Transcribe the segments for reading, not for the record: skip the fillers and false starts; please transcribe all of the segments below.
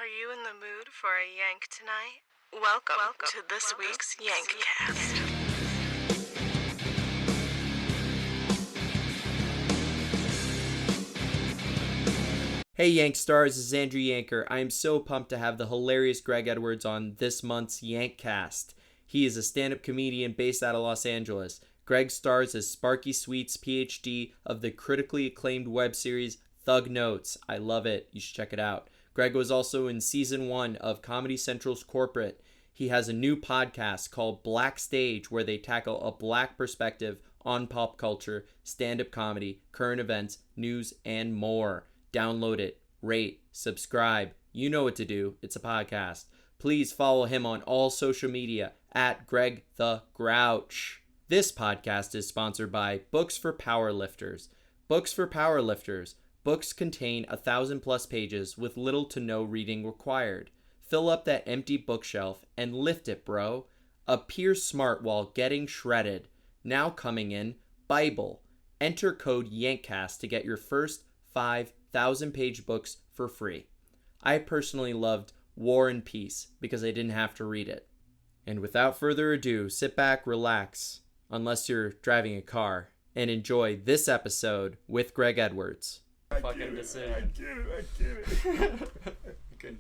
Are you in the mood for a yank tonight? Welcome to this week's Yankcast. Hey Yank Stars, this is Andrew Yanker. I am so pumped to have the hilarious Greg Edwards on this month's Yankcast. He is a stand-up comedian based out of Los Angeles. Greg stars as Sparky Sweets PhD of the critically acclaimed web series Thug Notes. I love it. You should check it out. Greg was also in season 1 of Comedy Central's Corporate. He has a new podcast called Black Stage where they tackle a black perspective on pop culture, stand-up comedy, current events, news, and more. Download it, rate, subscribe. You know what to do. It's a podcast. Please follow him on all social media at Greg the Grouch. This podcast is sponsored by Books for Powerlifters. Books for Powerlifters. Books contain 1,000+ pages with little to no reading required. Fill up that empty bookshelf and lift it, bro. Appear smart while getting shredded. Now coming in, Bible. Enter code YANKCAST to get your first 5,000-page books for free. I personally loved War and Peace because I didn't have to read it. And without further ado, sit back, relax, unless you're driving a car, and enjoy this episode with Greg Edwards. Fucking decision. I get it. You can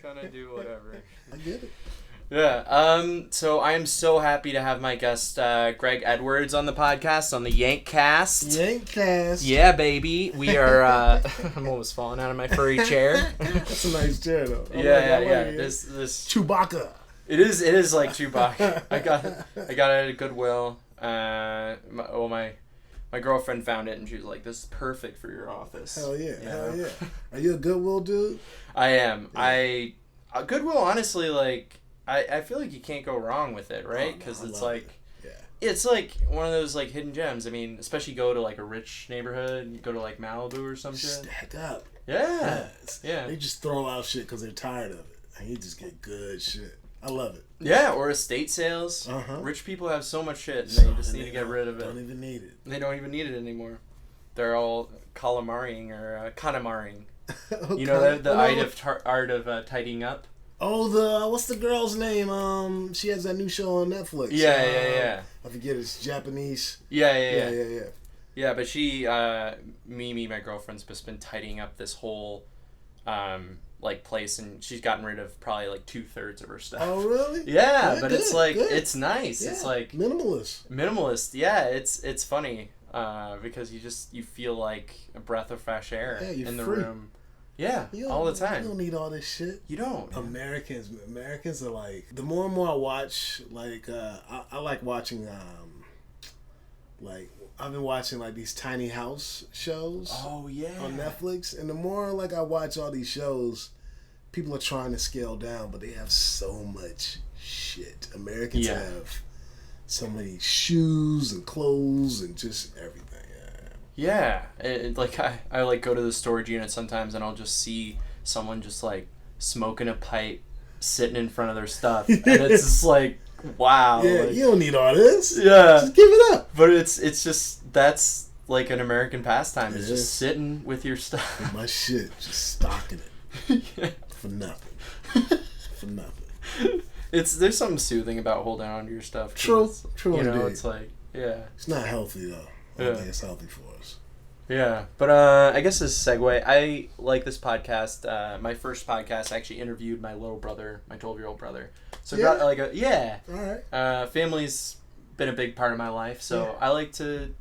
kind of do whatever. I get it. Yeah, so I am so happy to have my guest, Greg Edwards, on the podcast, on the Yankcast. Yankcast. Yeah, baby. We are, I'm almost falling out of my furry chair. That's a nice chair, though. Yeah. This Chewbacca. It is like Chewbacca. I got it at Goodwill. My girlfriend found it and she was like, "This is perfect for your office." Hell yeah, you hell know? yeah. Are you a Goodwill dude? I am. Yeah. Goodwill, honestly, like, I feel like you can't go wrong with it, right? Because it's like, it's like one of those like hidden gems. I mean, especially go to like a rich neighborhood, you go to like Malibu or some shit. Stack up. Yeah. They just throw out shit because they're tired of it. And you just get good shit. I love it. Yeah, or estate sales. Uh-huh. Rich people have so much shit, and they just need to get rid of it. Don't even need it. They don't even need it anymore. They're all calamariing or Kanamaring. You know the art of tidying up? Oh, what's the girl's name? She has that new show on Netflix. Yeah. I forget, it's Japanese. Yeah. Yeah, but she, Mimi, my girlfriend's just been tidying up this whole, like, place, and she's gotten rid of probably, like, 2/3 of her stuff. Oh, really? Yeah, but good, it's, like, good. It's nice. Yeah. It's, like... Minimalist, yeah. It's funny, because you feel like a breath of fresh air in the room. Yeah, all the time. You don't need all this shit. You don't. Americans are like, the more and more I watch, like, I like watching, like, I've been watching, like, these tiny house shows. Oh, yeah. On Netflix. And the more, like, I watch all these shows, people are trying to scale down, but they have so much shit. Americans have so many shoes and clothes and just everything. Yeah. Like, I like, go to the storage unit sometimes, and I'll just see someone just, like, smoking a pipe, sitting in front of their stuff. And it's just, like... Wow. Yeah, like, you don't need all this. Yeah. Just give it up. But it's just, that's like an American pastime. It's just sitting with your stuff. With my shit, just stocking it. Yeah. For nothing. For nothing. There's something soothing about holding on to your stuff. True you know, indeed. it's like, yeah. It's not healthy, though. I don't think it's healthy for us. Yeah, but I guess as a segue, I like this podcast. My first podcast, I actually interviewed my little brother, my 12-year-old brother. So all right. Family's been a big part of my life, so I like to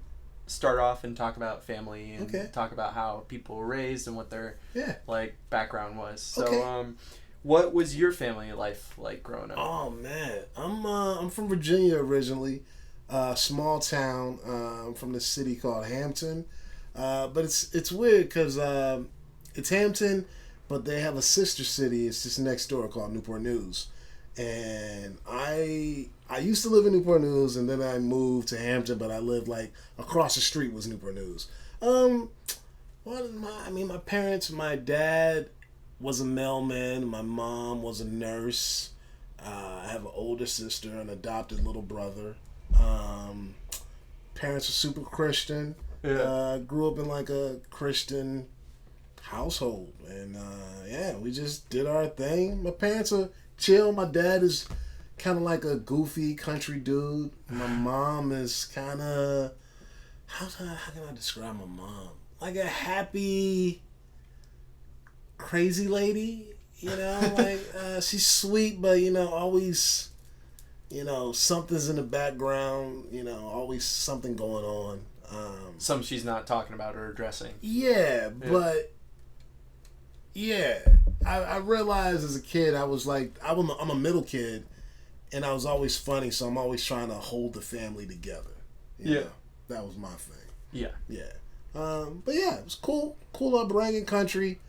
start off and talk about family and talk about how people were raised and what their like background was. So, what was your family life like growing up? Oh man, I'm from Virginia originally, small town. I'm from the city called Hampton. But it's weird because it's Hampton, but they have a sister city. It's just next door called Newport News, and I used to live in Newport News, and then I moved to Hampton. But I lived like across the street was Newport News. My parents, my dad was a mailman. My mom was a nurse. I have an older sister, an adopted little brother. Parents were super Christian. Yeah. Grew up in like a Christian household. And we just did our thing. My parents are chill. My dad is kind of like a goofy country dude. My mom is kind of, how can I describe my mom? Like a happy, crazy lady. She's sweet, but always, something's in the background. Always something going on. Some she's not talking about or addressing. Yeah, but I realized as a kid I was like I'm a middle kid, and I was always funny, so I'm always trying to hold the family together. You know? That was my thing. Yeah. But yeah, it was cool upbringing, country,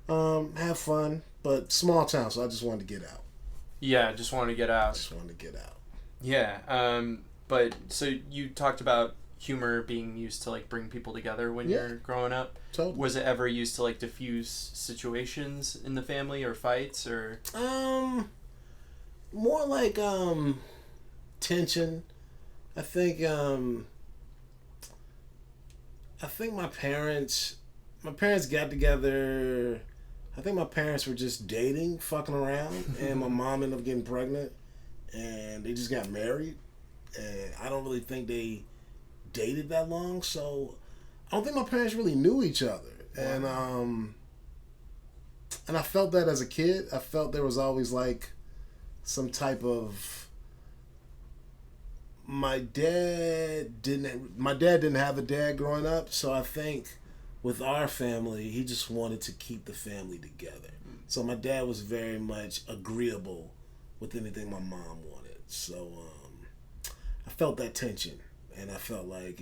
have fun, but small town, so I just wanted to get out. Yeah, just wanted to get out. Yeah. But so you talked about humor being used to like bring people together when you're growing up. Totally. Was it ever used to like diffuse situations in the family or fights or? More like tension. I think my parents got together. I think my parents were just dating, fucking around, and my mom ended up getting pregnant, and they just got married. And I don't really think they dated that long, so I don't think my parents really knew each other. Wow. And I felt that as a kid. I felt there was always like some type of, my dad didn't have a dad growing up, so I think with our family, he just wanted to keep the family together. So my dad was very much agreeable with anything my mom wanted. So I felt that tension, and I felt like,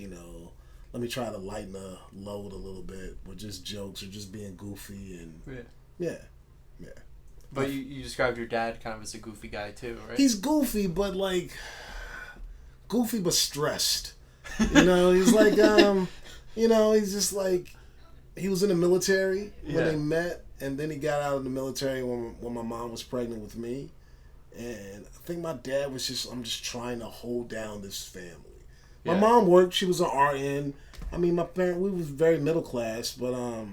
let me try to lighten the load a little bit with just jokes or just being goofy and yeah. But you described your dad kind of as a goofy guy too, right? He's goofy, but stressed. He's like, he's just like, he was in the military when they met, and then he got out of the military when my mom was pregnant with me. And I think my dad was I'm just trying to hold down this family. My mom worked, she was an RN. I mean, we was very middle class, but I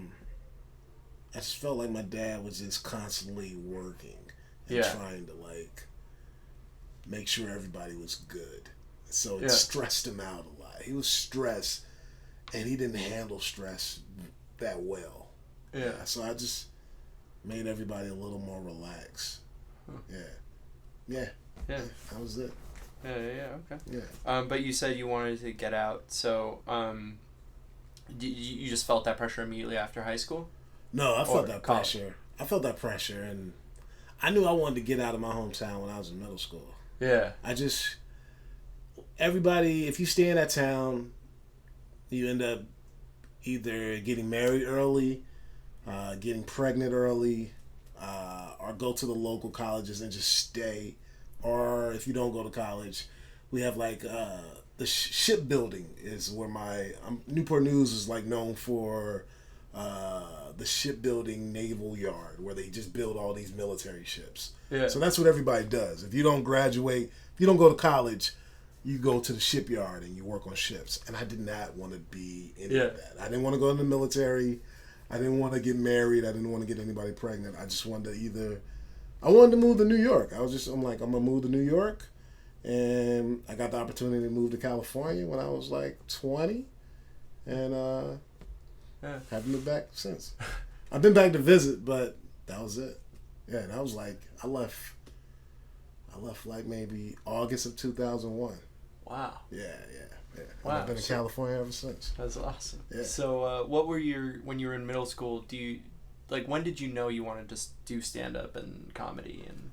just felt like my dad was just constantly working and trying to make sure everybody was good. So it stressed him out a lot. He was stressed, and he didn't handle stress that well. Yeah. So I just made everybody a little more relaxed. Huh. Yeah. That was it. Okay. Yeah. But you said you wanted to get out, so you just felt that pressure immediately after high school? No, I felt that pressure. I felt that pressure, and I knew I wanted to get out of my hometown when I was in middle school. Yeah. Everybody, if you stay in that town, you end up either getting married early, getting pregnant early, or go to the local colleges and just stay. Or if you don't go to college, we have the shipbuilding is where Newport News is known for the shipbuilding naval yard where they just build all these military ships. Yeah. So that's what everybody does. If you don't graduate, if you don't go to college, you go to the shipyard and you work on ships. And I did not want to be any of that. I didn't want to go in the military. I didn't want to get married. I didn't want to get anybody pregnant. I just wanted to I wanted to move to New York. I'm going to move to New York. And I got the opportunity to move to California when I was 20. And haven't been back since. I've been back to visit, but that was it. Yeah, and I was I left maybe August of 2001. Wow. Yeah. Wow. I've been in California ever since. That's awesome. Yeah. So, what were when you were in middle school? When did you know you wanted to do stand up and comedy and?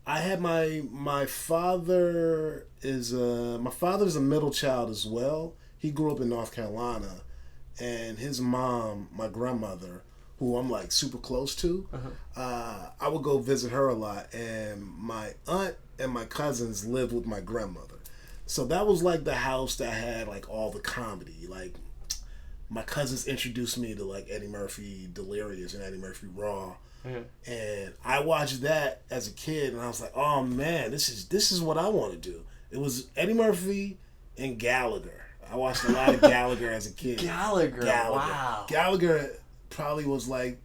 I had my father is a middle child as well. He grew up in North Carolina, and his mom, my grandmother, who I'm super close to, I would go visit her a lot, and my aunt and my cousins lived with my grandmother. So that was the house that had all the comedy. My cousins introduced me to Eddie Murphy Delirious and Eddie Murphy Raw. Mm-hmm. And I watched that as a kid, and I was like, oh man, this is what I want to do. It was Eddie Murphy and Gallagher. I watched a lot of Gallagher as a kid. Gallagher. Wow. Gallagher probably was like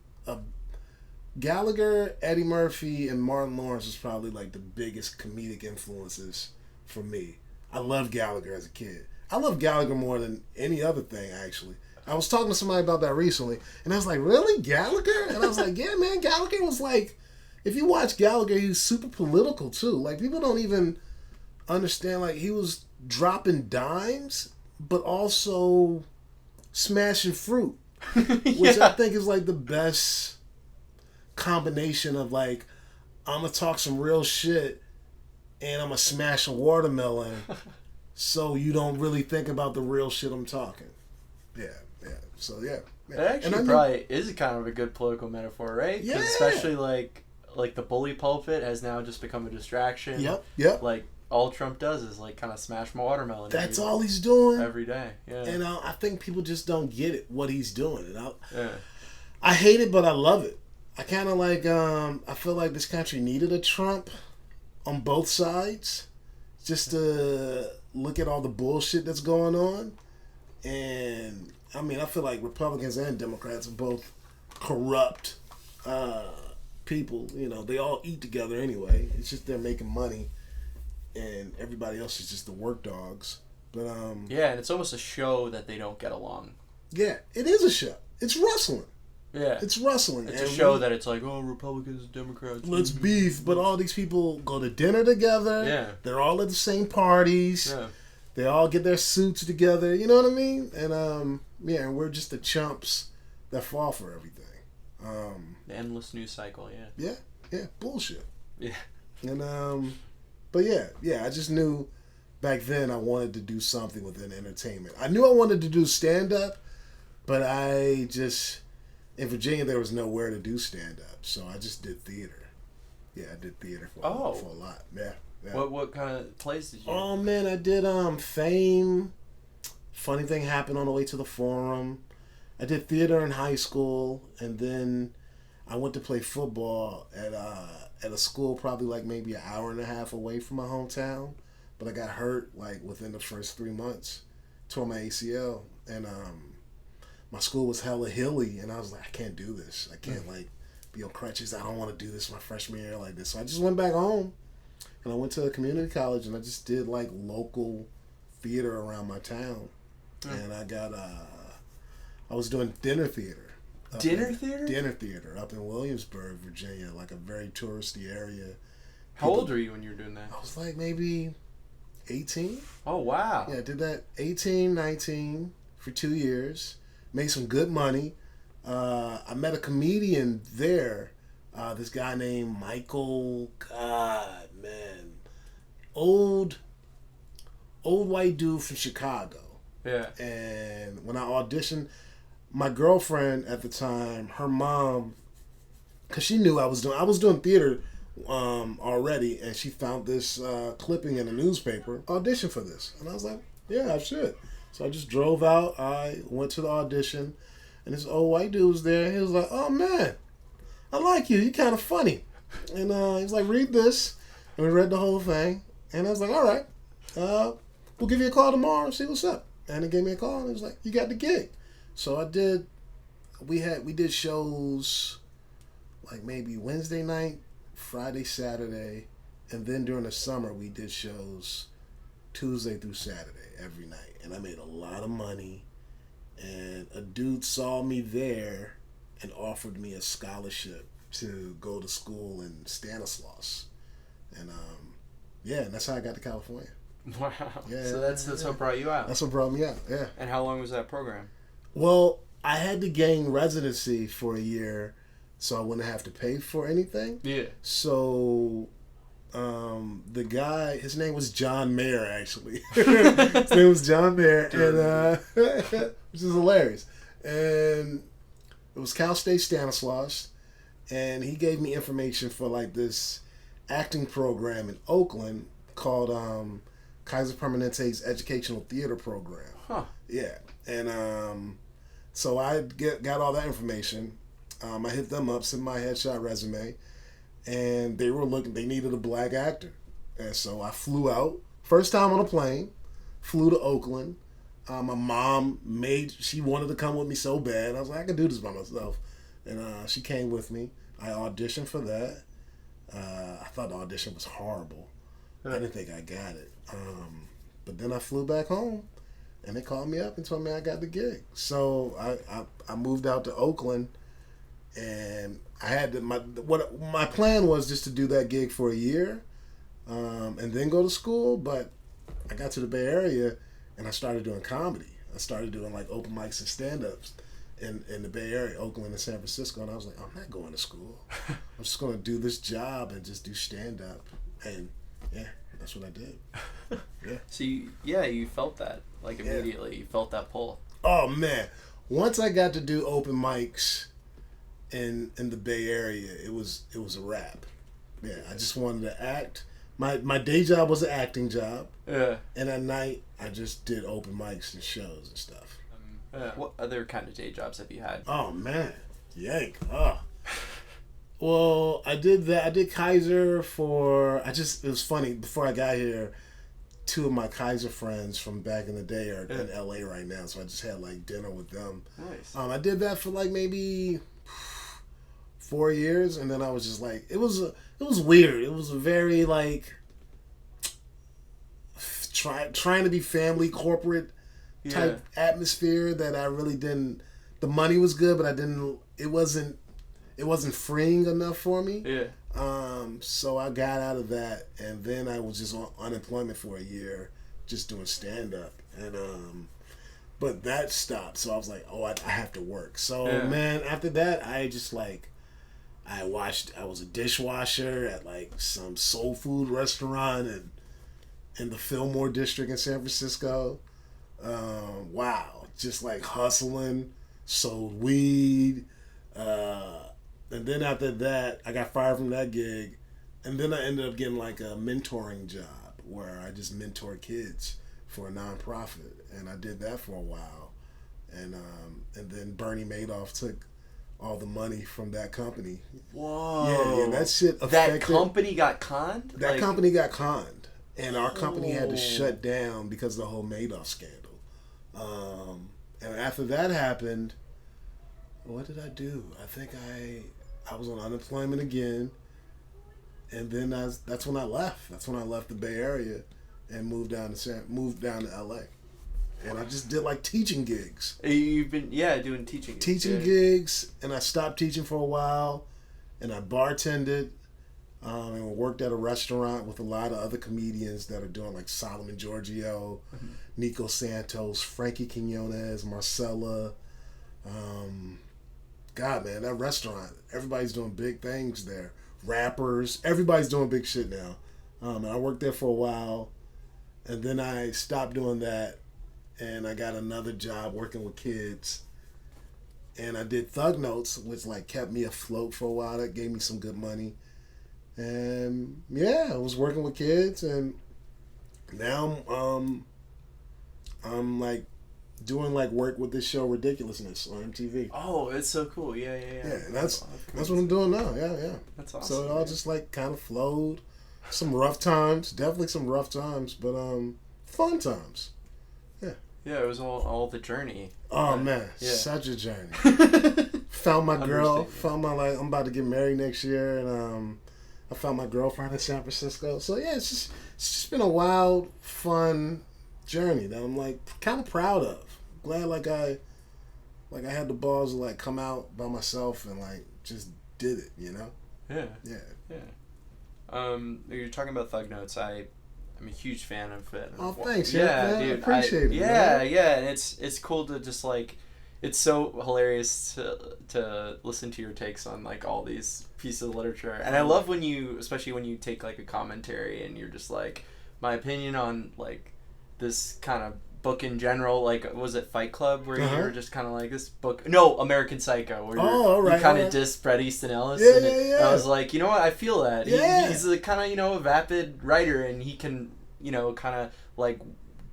Gallagher, Eddie Murphy, and Martin Lawrence was probably like the biggest comedic influences for me. I loved Gallagher as a kid. I love Gallagher more than any other thing, actually. I was talking to somebody about that recently, and I was like, really? Gallagher? And I was like, yeah, man, Gallagher was like, if you watch Gallagher, he was super political, too. Like, people don't even understand, like, he was dropping dimes, but also smashing fruit, which I think is, like, the best combination of, like, I'm going to talk some real shit, and I'm going to smash a watermelon, so you don't really think about the real shit I'm talking. Yeah. So, yeah. It actually probably is kind of a good political metaphor, right? Yeah. Especially, like the bully pulpit has now just become a distraction. Yep. Like, all Trump does is, like, kind of smash my watermelon. That's all he's doing. Every day, yeah. And I think people just don't get it, what he's doing. And I hate it, but I love it. I kind of like, I feel like this country needed a Trump on both sides just to look at all the bullshit that's going on. And, I mean, I feel like Republicans and Democrats are both corrupt people. You know, they all eat together anyway. It's just they're making money, and everybody else is just the work dogs. But yeah, and it's almost a show that they don't get along. Yeah, it is a show. It's wrestling. Yeah. It's wrestling. It's a show that it's like, oh, Republicans and Democrats. Let's beef. But all these people go to dinner together. Yeah. They're all at the same parties. Yeah. They all get their suits together. You know what I mean? And, and we're just the chumps that fall for everything. The endless news cycle, yeah. Yeah. Bullshit. Yeah. And, but yeah, I just knew back then I wanted to do something within entertainment. I knew I wanted to do stand-up, but in Virginia, there was nowhere to do stand-up, so I just did theater. Yeah, I did theater for a lot. Yeah. What kind of plays did you do? Oh, man, I did Fame. Funny Thing Happened on the Way to the Forum. I did theater in high school, and then I went to play football at a school probably like maybe an hour and a half away from my hometown, but I got hurt like within the first 3 months, tore my ACL, and my school was hella hilly, and I was like, I can't do this. I can't like be on crutches. I don't want to do this my freshman year like this. So I just went back home, and I went to a community college, and I just did like local theater around my town, and I was doing dinner theater. Dinner theater? Dinner theater up in Williamsburg, Virginia, like a very touristy area. How old were you when you were doing that? I was like maybe 18. Oh, wow. Yeah, I did that 18, 19 for 2 years. Made some good money. I met a comedian there. This guy named Michael. God, man. Old white dude from Chicago. Yeah. And when I auditioned, my girlfriend at the time, her mom, because she knew I was doing theater already, and she found this clipping in a newspaper, audition for this. And I was like, yeah, I should. So I just drove out, I went to the audition, and this old white dude was there. He was like, oh man, I like you, you're kind of funny. And he was like, read this. And we read the whole thing. And I was like, all right, we'll give you a call tomorrow and see what's up. And he gave me a call, and he was like, you got the gig. So we did shows like maybe Wednesday night, Friday, Saturday, and then during the summer we did shows Tuesday through Saturday every night. And I made a lot of money, and a dude saw me there and offered me a scholarship to go to school in Stanislaus. And and that's how I got to California. Wow. Yeah, so that's what brought you out. That's what brought me out, yeah. And how long was that program? Well, I had to gain residency for a year, so I wouldn't have to pay for anything. Yeah. So, the guy, his name was John Mayer, actually. His name was John Mayer, and which is hilarious. And it was Cal State Stanislaus, and he gave me information for like this acting program in Oakland called Kaiser Permanente's Educational Theater Program. Huh. Yeah. And so I got all that information. I hit them up, sent my headshot resume, and they needed a black actor. And so I flew out, first time on a plane, flew to Oakland, My mom she wanted to come with me so bad. I was like, I can do this by myself. And she came with me. I auditioned for that. I thought the audition was horrible. I didn't think I got it. But then I flew back home, and they called me up and told me I got the gig. So I moved out to Oakland, and I had my plan was just to do that gig for a year, and then go to school. But I got to the Bay Area, and I started doing comedy. I started doing like open mics and stand-ups in the Bay Area, Oakland and San Francisco. And I was like, I'm not going to school. I'm just going to do this job and just do stand-up. And yeah, that's what I did. Yeah. So you felt that like immediately. You felt that pull. Oh man, once I got to do open mics in the Bay Area, it was a wrap. Yeah, I just wanted to act. My day job was an acting job. Yeah. And at night, I just did open mics and shows and stuff. What other kind of day jobs have you had? Oh man, yank. Well, I did that. I did Kaiser for. It was funny. Before I got here, two of my Kaiser friends from back in the day are in LA right now, so I just had like dinner with them. Nice. I did that for like maybe 4 years, and then I was just like, it was weird. It was a very like trying to be family corporate type atmosphere that I really didn't. The money was good, but it wasn't freeing enough for me. Yeah. So I got out of that, and then I was just on unemployment for a year, just doing stand up, and but that stopped. So I was like, oh, I have to work. So man, after that, I just like, I was a dishwasher at like some soul food restaurant in the Fillmore district in San Francisco. Wow, just like hustling, sold weed, and then after that, I got fired from that gig, and then I ended up getting like a mentoring job where I just mentor kids for a nonprofit, and I did that for a while, and then Bernie Madoff took all the money from that company. Whoa! Yeah, that shit affected. That company got conned. That company got conned, and our company had to shut down because of the whole Madoff scandal. And after that happened, what did I do? I think I was on unemployment again, and then that's when I left. That's when I left the Bay Area and moved down to LA. And I just did like teaching gigs. You've been doing teaching gigs, and I stopped teaching for a while, and I bartended, and worked at a restaurant with a lot of other comedians that are doing like Solomon Giorgio, Nico Santos, Frankie Quinones, Marcella. God, man, that restaurant, everybody's doing big things there. Rappers, everybody's doing big shit now. And I worked there for a while, and then I stopped doing that, and I got another job working with kids. And I did Thug Notes, which like kept me afloat for a while. That gave me some good money. And yeah, I was working with kids, and now I'm like doing like work with this show Ridiculousness on MTV. Oh, it's so cool. Yeah. Yeah, that's what I'm doing now. Yeah. That's awesome. So it all just like kind of flowed. Some rough times, definitely some rough times, but fun times. Yeah. Yeah, it was all the journey. Oh man, such a journey. Found my girl. I'm about to get married next year, and I found my girlfriend in San Francisco. So yeah, it's just been a wild, fun journey that I'm like kind of proud of. Glad like I had the balls to like come out by myself and like just did it, you know? Yeah. You're talking about Thug Notes. I'm a huge fan of it. Oh, thanks. Yeah, dude, I appreciate it. Yeah, and it's cool to just like, it's so hilarious to listen to your takes on like all these pieces of literature, and I love especially when you take like a commentary and you're just like, my opinion on like this kind of book in general. Like, was it Fight Club where you were just kind of like, this book? No, American Psycho, where you kind of diss Bret Easton Ellis. Yeah. I was like, you know what? I feel that. Yeah. He's a kind of, a vapid writer, and he can, kind of like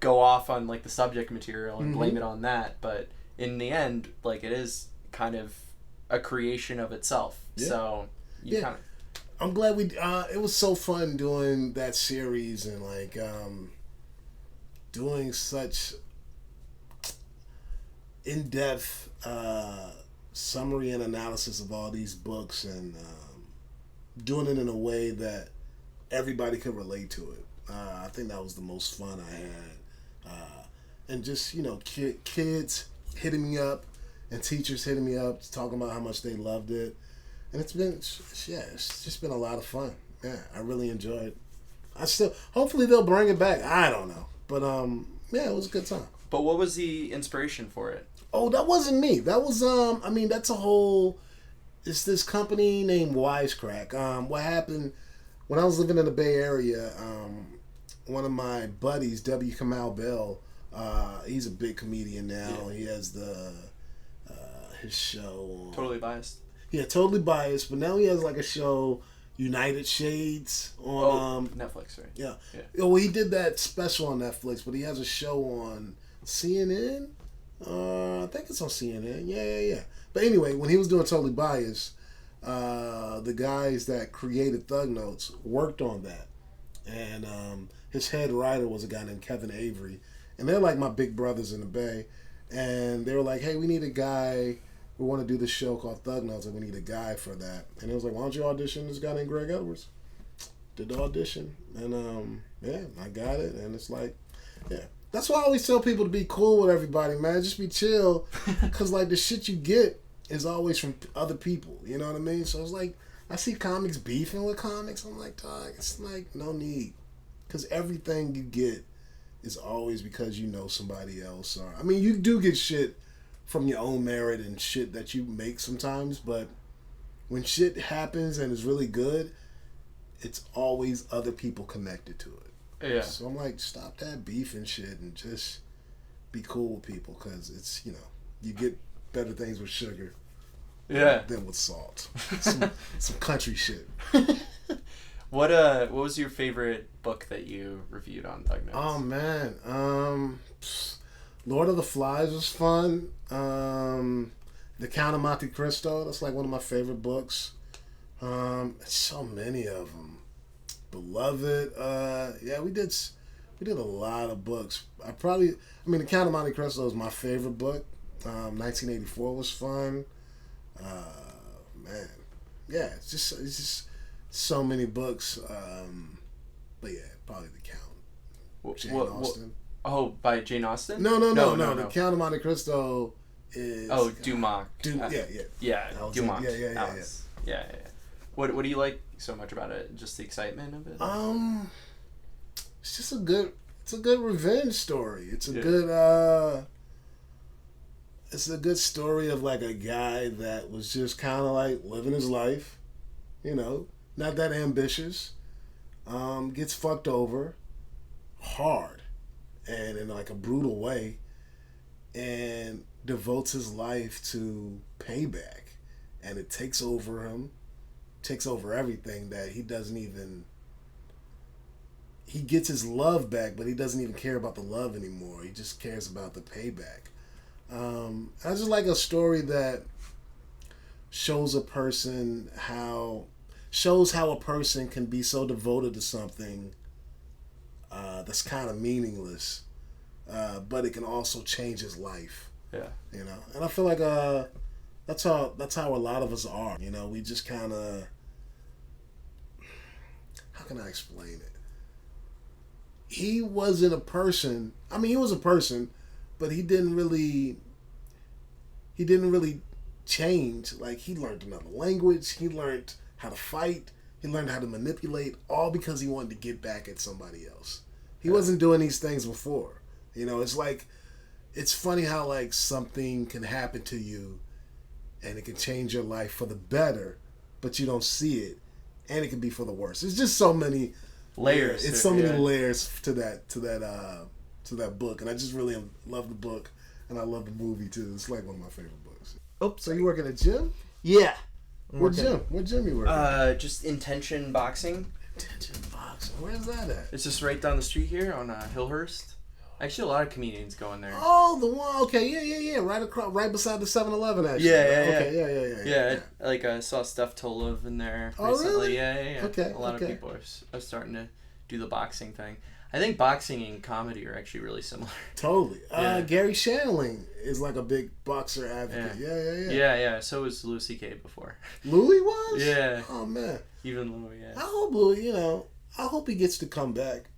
go off on like the subject material and blame it on that. But in the end, like, it is kind of a creation of itself. Yeah. So you kind of. I'm glad it was so fun doing that series and like doing such in-depth summary and analysis of all these books and doing it in a way that everybody could relate to it. I think that was the most fun I had. And just, kids hitting me up and teachers hitting me up talking about how much they loved it. And it's just been a lot of fun. Yeah, I really enjoyed it. Hopefully they'll bring it back. I don't know. But, it was a good time. But what was the inspiration for it? Oh, that wasn't me. That was, it's this company named Wisecrack. What happened, when I was living in the Bay Area, one of my buddies, W. Kamau Bell, he's a big comedian now. Yeah. He has his show. Totally Biased. Yeah, Totally Biased. But now he has like a show, United Shades, on Netflix, right? Yeah. Well, he did that special on Netflix, but he has a show on CNN. I think it's on CNN. Yeah. But anyway, when he was doing Totally Biased, the guys that created Thug Notes worked on that, and his head writer was a guy named Kevin Avery, and they're like my big brothers in the Bay, and they were like, "Hey, we need a guy. We want to do this show called Thug Notes, and we need a guy for that." And it was like, "Why don't you audition this guy named Greg Edwards?" Did the audition, and I got it, and it's like, yeah. That's why I always tell people to be cool with everybody, man. Just be chill, because like the shit you get is always from other people. You know what I mean? So it's like, I see comics beefing with comics. I'm like, dog, it's like no need, because everything you get is always because you know somebody else. Or I mean, you do get shit from your own merit and shit that you make sometimes, but when shit happens and is really good, it's always other people connected to it. Yeah. So I'm like, stop that beef and shit and just be cool with people, because it's, you get better things with sugar than with salt. Some country shit. What was your favorite book that you reviewed on Thug Notes? Oh man, Lord of the Flies was fun. The Count of Monte Cristo, that's like one of my favorite books. So many of them. Beloved, we did a lot of books. The Count of Monte Cristo is my favorite book. 1984 was fun. Man, yeah, it's just so many books. But yeah, probably The Count. Jane Austen. By Jane Austen? No. The Count of Monte Cristo is. Oh, Dumas. Yeah, Dumas. Yeah. What do you like so much about it? Just the excitement of it? It's just a good revenge story. It's a good story of like a guy that was just kind of like living his life, not that ambitious, gets fucked over hard and in like a brutal way, and devotes his life to payback, and it takes over him. Takes over everything, that he gets his love back, but he doesn't even care about the love anymore. He just cares about the payback. I just like a story that shows how a person can be so devoted to something that's kind of meaningless, but it can also change his life. Yeah. And I feel like that's how a lot of us are. We just kind of, how can I explain it? He wasn't a person. I mean, he was a person, but he didn't really change. Like, he learned another language. He learned how to fight. He learned how to manipulate, all because he wanted to get back at somebody else. He wasn't doing these things before. It's like, it's funny how like something can happen to you and it can change your life for the better, but you don't see it, and it can be for the worse. It's just so many layers. It's so many layers to that book, and I just really love the book, and I love the movie too. It's like one of my favorite books. Oh, so you work at a gym? Yeah. What gym you work at? Just Intention Boxing. Intention Boxing. Where's that at? It's just right down the street here on Hillhurst. Actually, a lot of comedians go in there. Oh, the one. Okay, yeah. Right beside the 7-Eleven. Actually. Yeah. Yeah. Like I saw Steph Tolov in there recently. Really? Yeah. Okay. A lot of people are starting to do the boxing thing. I think boxing and comedy are actually really similar. Totally. Yeah. Gary Shandling is like a big boxer advocate. Yeah. So was Louis C.K. before. Louis was? Yeah. Oh, man. Even Louis, yeah. I hope Louis, I hope he gets to come back.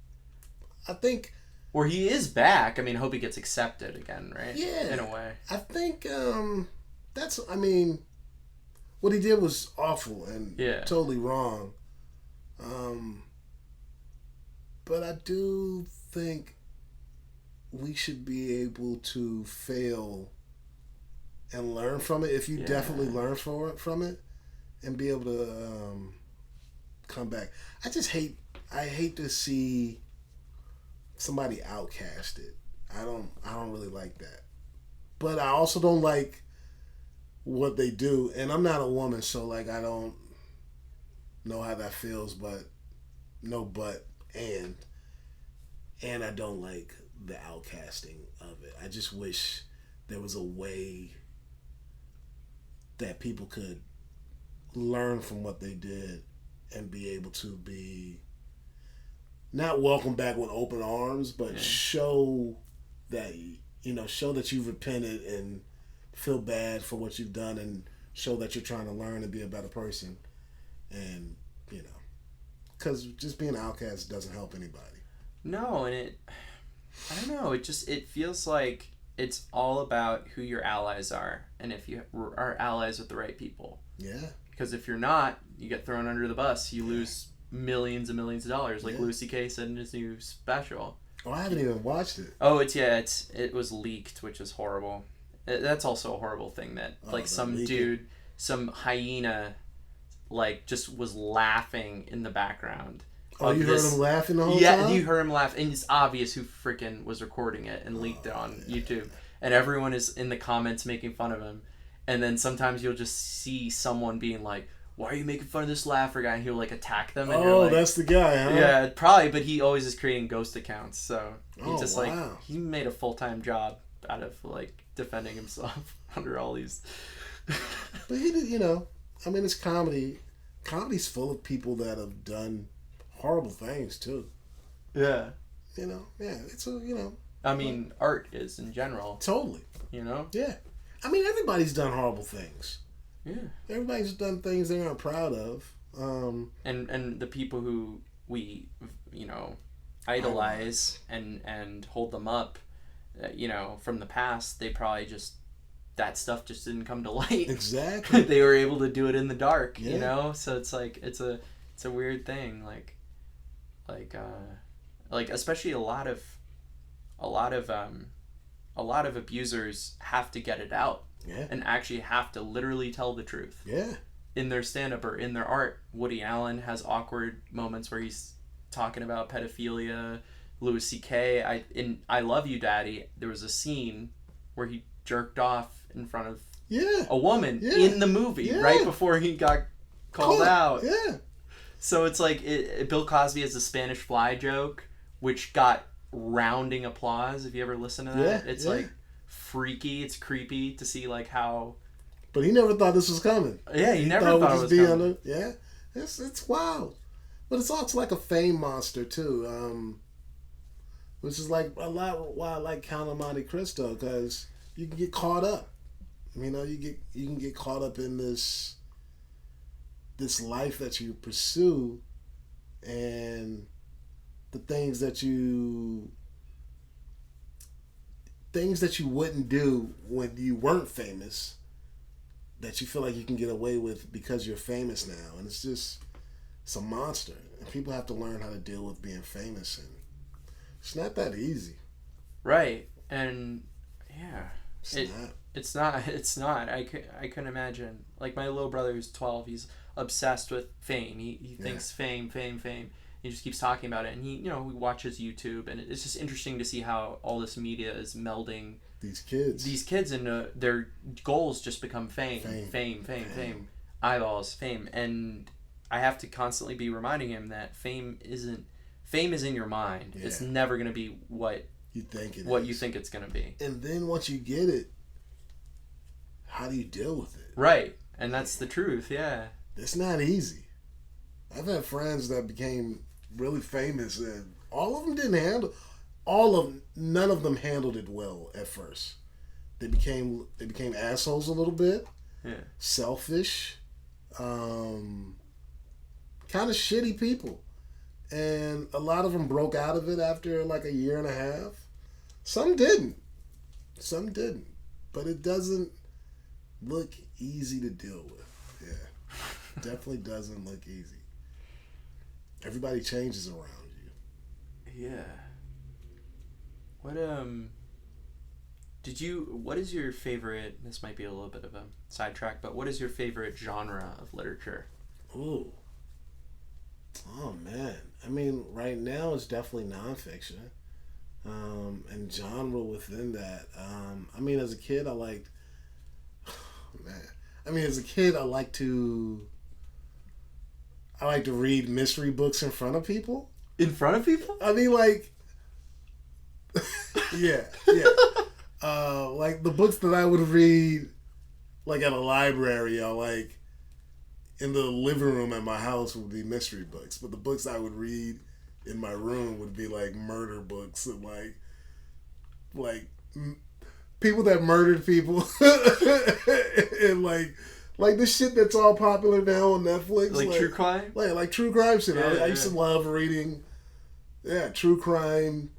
I think... Or he is back. I mean, I hope he gets accepted again, right? Yeah. In a way. I think what he did was awful and totally wrong. But I do think we should be able to fail and learn from it. If you definitely learn from it and be able to come back. I hate to see somebody outcasted. I don't really like that. But I also don't like what they do. And I'm not a woman, so like I don't know how that feels, and I don't like the outcasting of it. I just wish there was a way that people could learn from what they did and be able to be not welcome back with open arms, but show that you've repented and feel bad for what you've done and show that you're trying to learn and be a better person. And because just being an outcast doesn't help anybody. No, and I don't know, it feels like it's all about who your allies are and if you are allies with the right people. Yeah. Because if you're not, you get thrown under the bus. You lose millions and millions of dollars, like Louis C.K. said in his new special. Oh, I haven't even watched it. Oh, it was leaked, which is horrible. That's also a horrible thing that some dude, some hyena, like just was laughing in the background. Oh, you heard him laughing the whole time? Yeah, you heard him laugh, and it's obvious who freaking was recording it and leaked it on YouTube. And everyone is in the comments making fun of him. And then sometimes you'll just see someone being like, "Why are you making fun of this laugher guy?" And he'll like attack them. And you're like, that's the guy, huh? Yeah, probably. But he always is creating ghost accounts, so he made a full-time job out of like defending himself under all these. But he did, it's comedy. Comedy's full of people that have done horrible things too. Yeah. It's I mean, art is in general. Totally. Yeah. I mean, everybody's done horrible things. Yeah. Everybody's done things they aren't proud of. And the people who we, idolize and hold them up, from the past, they probably just, that stuff just didn't come to light. Exactly. They were able to do it in the dark, So it's like, it's a weird thing. Like especially a lot of abusers have to get it out and actually have to literally tell the truth in their stand-up or in their art. Woody Allen has awkward moments where he's talking about pedophilia. Louis C.K. in I Love You, Daddy, there was a scene where he jerked off in front of a woman in the movie right before he got called out. So it's like Bill Cosby has the Spanish Fly joke, which got rounding applause. If you ever listen to that, it's like freaky. It's creepy to see like how. But he never thought this was coming. Yeah, he never thought it was coming. It's wild, but it's also like a fame monster too, which is like a lot why I like Count of Monte Cristo, because you can get caught up. You can get caught up in this life that you pursue, and the things that you wouldn't do when you weren't famous, that you feel like you can get away with because you're famous now. And it's a monster. And people have to learn how to deal with being famous, and it's not that easy. Right. And it's not. It's not. I couldn't imagine. Like my little brother who's 12, he's obsessed with fame. He thinks fame. He just keeps talking about it, and he watches YouTube, and it's just interesting to see how all this media is melding these kids into their goals. Just become fame, eyeballs, fame, and I have to constantly be reminding him that fame is in your mind. Yeah. It's never going to be what you think it's going to be. And then once you get it, how do you deal with it? Right, and that's the truth. Yeah, it's not easy. I've had friends that became really famous, and none of them handled it well at first. They became assholes a little bit, selfish, kind of shitty people, and a lot of them broke out of it after like a year and a half. Some didn't, but it doesn't look easy to deal with. Yeah, definitely doesn't look easy. Everybody changes around you. Yeah. What is your favorite, this might be a little bit of a sidetrack, but what is your favorite genre of literature? Ooh. Oh, man. I mean, right now it's definitely nonfiction. And genre within that. I mean, as a kid, I liked... I like to read mystery books in front of people. In front of people? I mean, like... yeah. Like, the books that I would read, like, at a library or, like, in the living room at my house would be mystery books. But the books I would read in my room would be, like, murder books and, like people that murdered people. And, like the shit that's all popular now on Netflix. Like true crime? Like true crime shit. Yeah, I used to love reading, true crime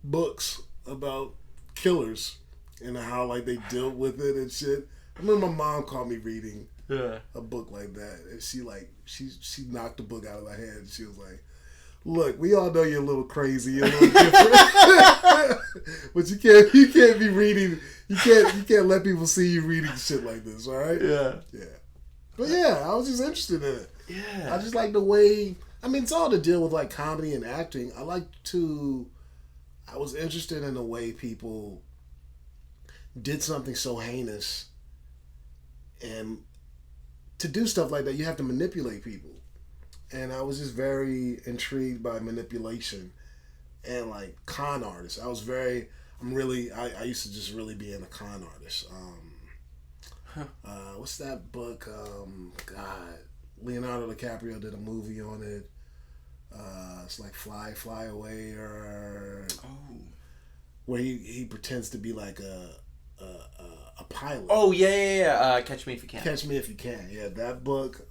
books about killers and how like they dealt with it and shit. I remember my mom caught me reading a book like that, and she knocked the book out of my hand. She was like, "Look, we all know you're a little crazy, you're a little different, but you can't be reading. You can't let people see you reading shit like this, all right?" Yeah. But yeah, I was just interested in it. Yeah. I just like the way. I mean, it's all to deal with like comedy and acting. I was interested in the way people did something so heinous, and to do stuff like that, you have to manipulate people. And I was just very intrigued by manipulation and like con artists. I used to just really be in a con artist. What's that book? Leonardo DiCaprio did a movie on it. It's like Fly Away, or where he pretends to be like a pilot. Oh yeah. Catch Me If You Can. Catch Me If You Can. Yeah, that book.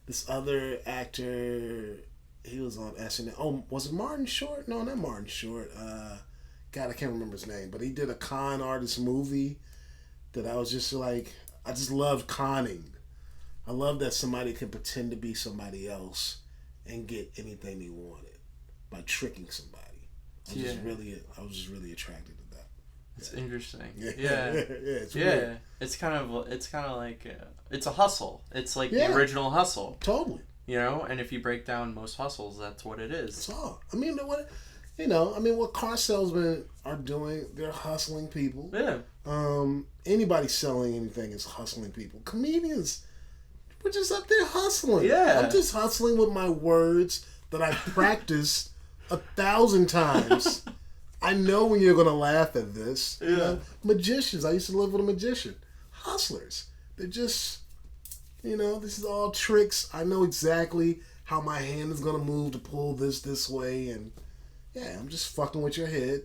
This other actor, he was on SNL. Oh, was it Martin Short? No, not Martin Short. God, I can't remember his name, but he did a con artist movie that I was just like, I just loved conning. I love that somebody can pretend to be somebody else and get anything they wanted by tricking somebody. I was just really attracted to that. It's interesting. Yeah. It's weird. It's kind of like it's a hustle. It's like the original hustle. Totally. You know, and if you break down most hustles, that's what it is. That's all. I mean, what car salesmen are doing, they're hustling people. Yeah. Anybody selling anything is hustling people. Comedians, we're just up there hustling. Yeah. I'm just hustling with my words that I practiced 1,000 times. I know when you're going to laugh at this. Yeah. You know? Magicians. I used to live with a magician. Hustlers. They're just, this is all tricks. I know exactly how my hand is going to move to pull this way. And, I'm just fucking with your head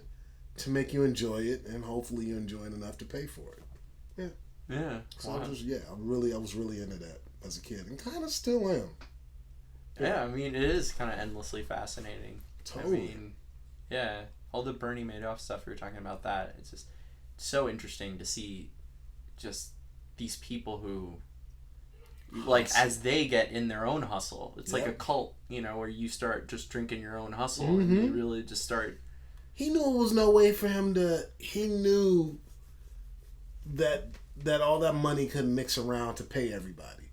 to make you enjoy it. And hopefully you enjoy it enough to pay for it. Yeah. Yeah. So wow. I was really into that as a kid. And kind of still am. Yeah, I mean, it is kind of endlessly fascinating. Totally. I mean, yeah. All the Bernie Madoff stuff we were talking about, that it's just so interesting to see just these people who like as they get in their own hustle. It's like a cult, where you start just drinking your own hustle and you really just start. He knew it was no way for him to. He knew that all that money couldn't mix around to pay everybody.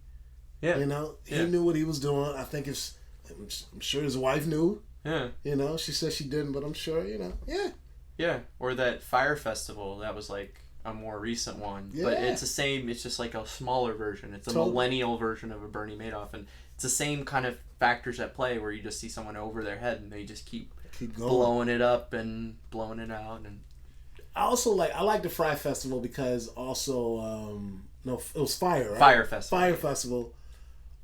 Yeah. He knew what he was doing. I think I'm sure his wife knew. Yeah. She said she didn't, but I'm sure, yeah. Yeah. Or that Fire Festival, that was like a more recent one. Yeah. But it's the same, it's just like a smaller version. It's a millennial version of a Bernie Madoff. And it's the same kind of factors at play where you just see someone over their head and they just keep blowing it up and blowing it out. And I also I like the Fire Festival because also, it was Fire, right? Fire Festival. Fire Festival.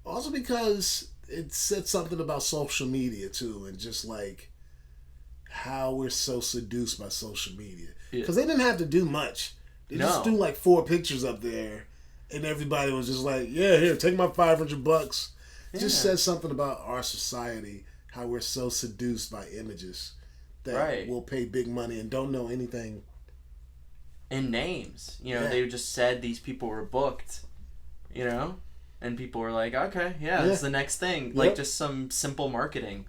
Also because it said something about social media too, and just like how we're so seduced by social media. Because they didn't have to do much. They just do like 4 pictures up there, and everybody was just like, "Yeah, here, take my $500." It just says something about our society, how we're so seduced by images that will pay big money and don't know anything. And names, they just said these people were booked, and people were like, okay, it's the next thing. Like just some simple marketing.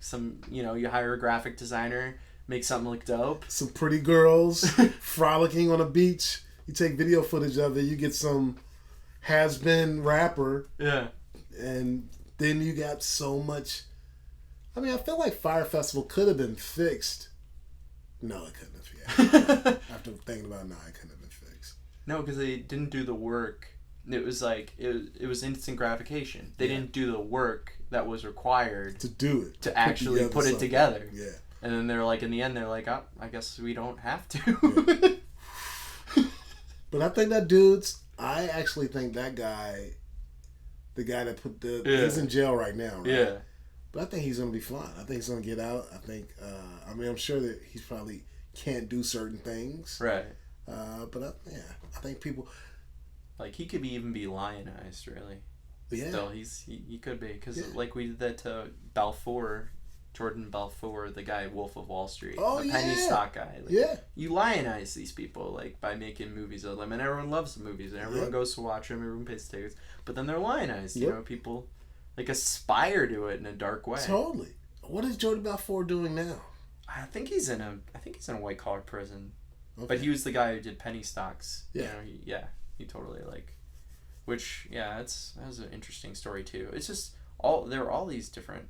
You hire a graphic designer, make something look dope. Some pretty girls frolicking on a beach. You take video footage of it. You get some has-been rapper. Yeah. And then you got so much. I mean, I feel like Fire Festival could have been fixed. No, it couldn't have. Yeah. After thinking about it, no, it couldn't have been fixed. No, because they didn't do the work. It was like it was instant gratification. They didn't do the work that was required to do it, to actually put it together. Yeah. And then they're like, in the end, they're like, oh, I guess we don't have to. Yeah. But I think I actually think that guy, the guy that put he's in jail right now, right? Yeah. But I think he's gonna be fine. I think he's gonna get out. I think. I'm sure that he's probably can't do certain things. Right. But I think people. Like he could even be lionized, really. Yeah. Still, he could be because like we did that to Jordan Belfort, the guy Wolf of Wall Street, the penny stock guy. Like, you lionize these people like by making movies of them, and everyone loves the movies, and everyone goes to watch them, everyone pays tickets, but then they're lionized. People like aspire to it in a dark way. Totally. What is Jordan Belfort doing now? I think he's in a white collar prison, but he was the guy who did penny stocks. Yeah. He totally which that was an interesting story too. It's just there are all these different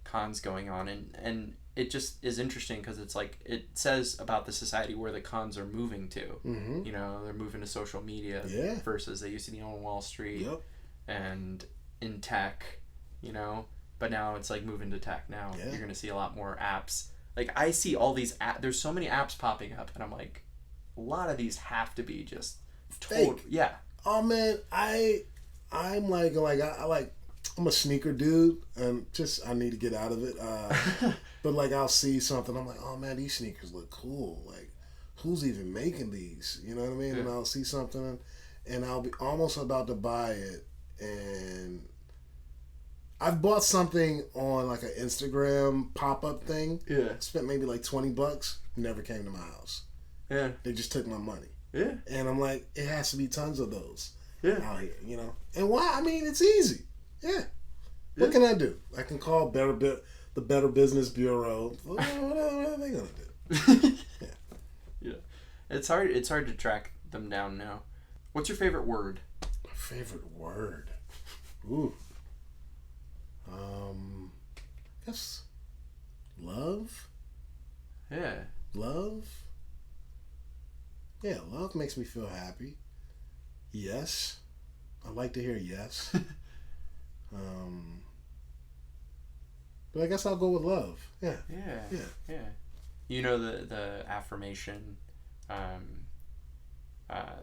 cons going on, and it just is interesting because it's like it says about the society where the cons are moving to. Mm-hmm. They're moving to social media versus they used to be on Wall Street and in tech, but now it's like moving to tech. Now you're gonna see a lot more apps. Like I see all these there's so many apps popping up, and I'm like, a lot of these have to be just fake. Yeah. Oh man, I'm I'm a sneaker dude, and I need to get out of it. But like I'll see something, I'm like, oh man, these sneakers look cool. Like, who's even making these? You know what I mean? Yeah. And I'll see something, and I'll be almost about to buy it, and I've bought something on like an Instagram pop-up thing. Yeah. Spent maybe like $20. Never came to my house. Yeah. They just took my money. Yeah. And I'm like, it has to be tons of those out here, And why? I mean, it's easy. Yeah. What can I do? I can call the Better Business Bureau. What are they gonna do? Yeah. It's hard to track them down now. What's your favorite word? My favorite word? Ooh. I guess love. Yeah. Love. Yeah, love makes me feel happy. Yes. I like to hear yes. But I guess I'll go with love. Yeah. Yeah. Yeah. The affirmation, the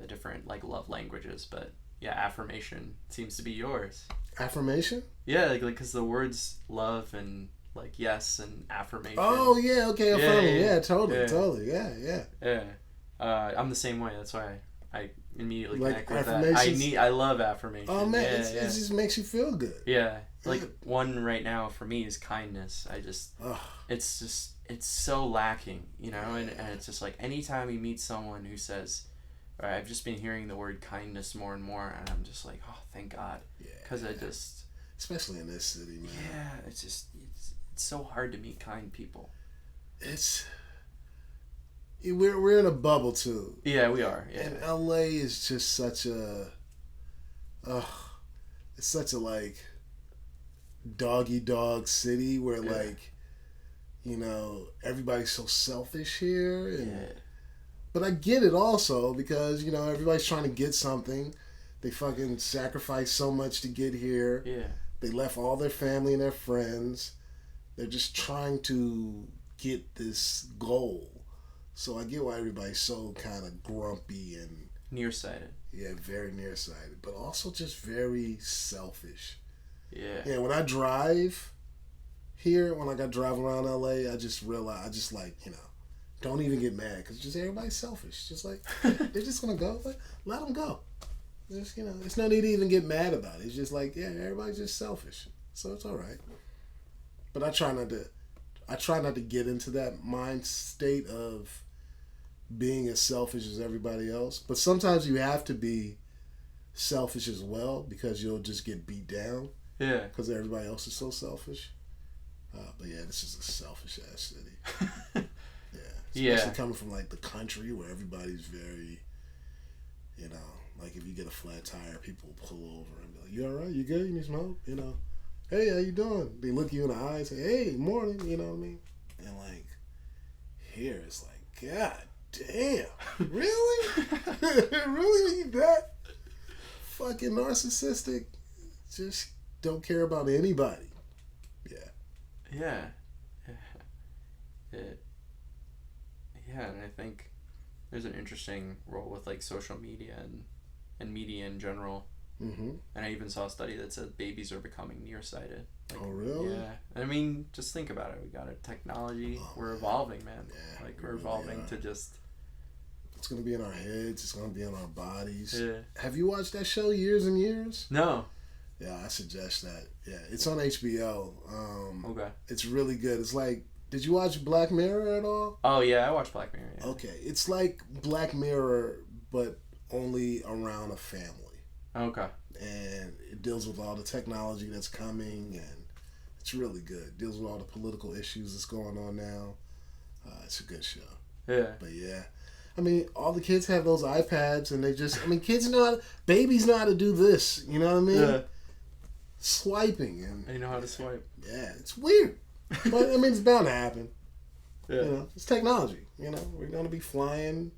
different love languages, but affirmation seems to be yours. Affirmation? Yeah, because the words love and yes and affirmation. Oh yeah, okay, affirming. Yeah, totally. Yeah. I'm the same way. That's why I immediately connect with that. I love affirmation. Oh man, it just makes you feel good. Yeah, one right now for me is kindness. It's so lacking, and it's just like anytime you meet someone who says, I've just been hearing the word kindness more and more, and I'm just like, oh, thank God, because especially in this city, man. Yeah, it's so hard to meet kind people. We're in a bubble too. Yeah, we are. Yeah. And LA is just such a, it's such a dog city where everybody's so selfish here. And, but I get it also because everybody's trying to get something. They fucking sacrifice so much to get here. Yeah. They left all their family and their friends. They're just trying to get this goal. So I get why everybody's so kind of grumpy and nearsighted. Yeah, very nearsighted, but also just very selfish. Yeah. Yeah, when I drive here, when like I drive around LA, I just realize, don't even get mad because just everybody's selfish. Just like, they're just going to go. Like, let them go. Just, it's no need to even get mad about it. It's just like, yeah, everybody's just selfish. So it's all right. But I try not to get into that mind state of being as selfish as everybody else. But sometimes you have to be selfish as well because you'll just get beat down. Yeah. Because everybody else is so selfish. But yeah, this is a selfish ass city. Especially coming from like the country where everybody's very, like if you get a flat tire, people will pull over and be like, "You all right? You good? You need some help?" Hey, how you doing? They look you in the eye and say, "Hey, morning." You know what I mean? And like here, it's like, God damn, really? Really? Are you that fucking narcissistic? Just don't care about anybody. Yeah. Yeah, and I think there's an interesting role with like social media and media in general. Mm-hmm. And I even saw a study that said babies are becoming nearsighted. Like, oh, really? Yeah. I mean, just think about it. We got a technology. We're evolving, man. Yeah, like, we're evolving to just... It's going to be in our heads. It's going to be in our bodies. Yeah. Have you watched that show, Years and Years? No. Yeah, I suggest that. Yeah, it's on HBO. Okay. It's really good. It's like, did you watch Black Mirror at all? Oh, yeah, I watched Black Mirror. Yeah. Okay. It's like Black Mirror, but only around a family. Okay. And it deals with all the technology that's coming, and it's really good. It deals with all the political issues that's going on now. It's a good show. Yeah. But yeah. I mean, all the kids have those iPads, and kids babies know how to do this. You know what I mean? Yeah. Swiping. And they know how to swipe. Yeah, it's weird. But, I mean, it's bound to happen. Yeah. It's technology. We're going to be flying,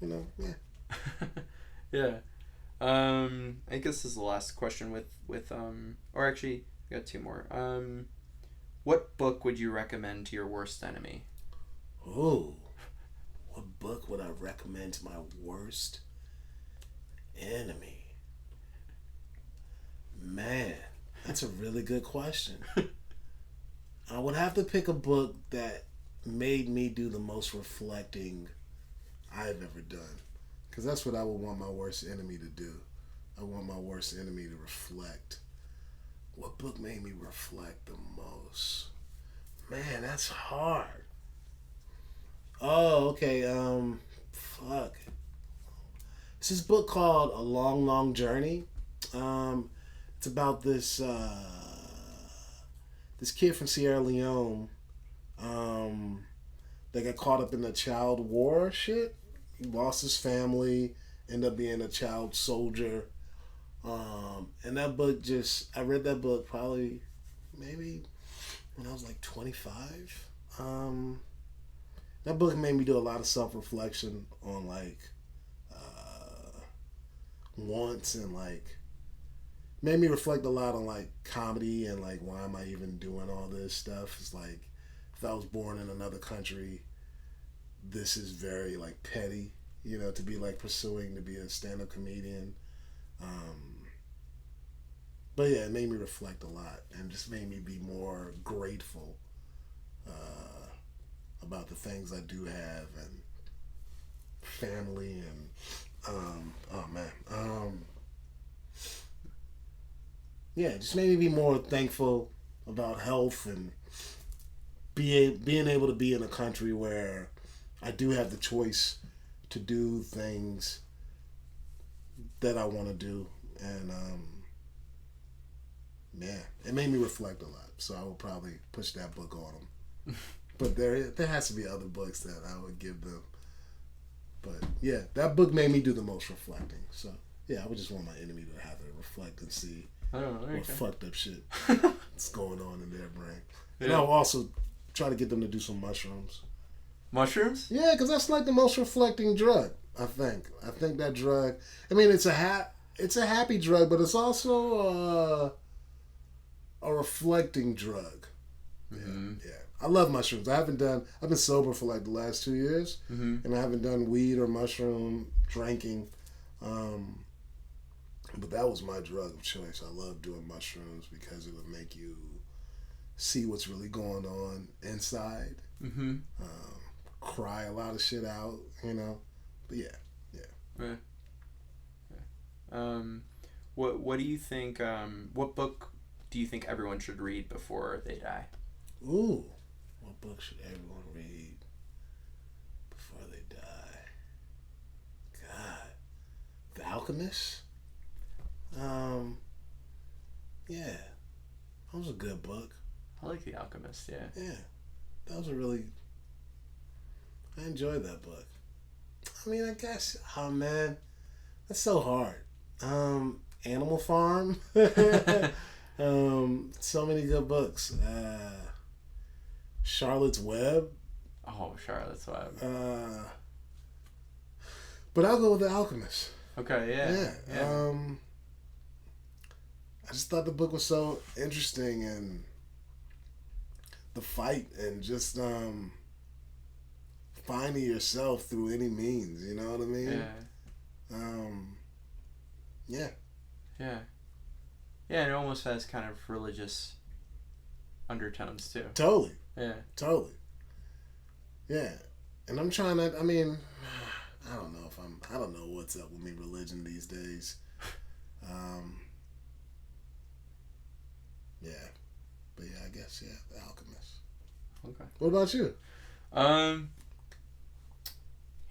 yeah. Yeah. I guess this is the last question with or actually, I got two more. What book would you recommend to your worst enemy? Oh, what book would I recommend to my worst enemy? Man, that's a really good question. I would have to pick a book that made me do the most reflecting I've ever done. Because that's what I would want my worst enemy to do. I want my worst enemy to reflect. What book made me reflect the most? Man, that's hard. Oh, okay. Fuck. It's this book called A Long, Long Journey. It's about this kid from Sierra Leone that got caught up in the child war shit. He lost his family, ended up being a child soldier. And that book I read that book probably maybe when I was like 25. That book made me do a lot of self-reflection on like wants and like made me reflect a lot on like comedy and like why am I even doing all this stuff. It's like if I was born in another country, this is very like petty, to be like pursuing to be a stand-up comedian. But yeah, it made me reflect a lot and just made me be more grateful about the things I do have and family and yeah, it just made me be more thankful about health and being able to be in a country where I do have the choice to do things that I want to do. And yeah, it made me reflect a lot. So I would probably push that book on them. But there has to be other books that I would give them. But yeah, that book made me do the most reflecting. So yeah, I would just want my enemy to have to reflect and see what fucked up shit is going on in their brain. Yeah. And I'll also try to get them to do some mushrooms. Mushrooms? Yeah, because that's like the most reflecting drug, I think. I think that drug, I mean, it's a happy drug, but it's also a reflecting drug. Mm-hmm. Yeah. I love mushrooms. I've been sober for like the last 2 years, and I haven't done weed or mushroom drinking But that was my drug of choice. I love doing mushrooms because it would make you see what's really going on inside. Mm-hmm. Cry a lot of shit out, you know. But yeah. Yeah. What do you think? What book do you think everyone should read before they die? Ooh, what book should everyone read before they die? God, The Alchemist. Yeah, that was a good book. I like The Alchemist. Yeah. Yeah, that was a really. I enjoyed that book. I mean, I guess. Oh man, that's so hard. Animal Farm. So many good books. Charlotte's Web. Oh, Charlotte's Web. But I'll go with The Alchemist. Okay, yeah. I just thought the book was so interesting, and the fight, and just finding yourself through any means. You know what I mean? Yeah. Yeah, and it almost has kind of religious undertones too. Totally. Yeah. Totally. Yeah. And I'm trying to, I mean, I don't know what's up with me religion these days. Yeah. But yeah, I guess, The Alchemist. Okay. What about you?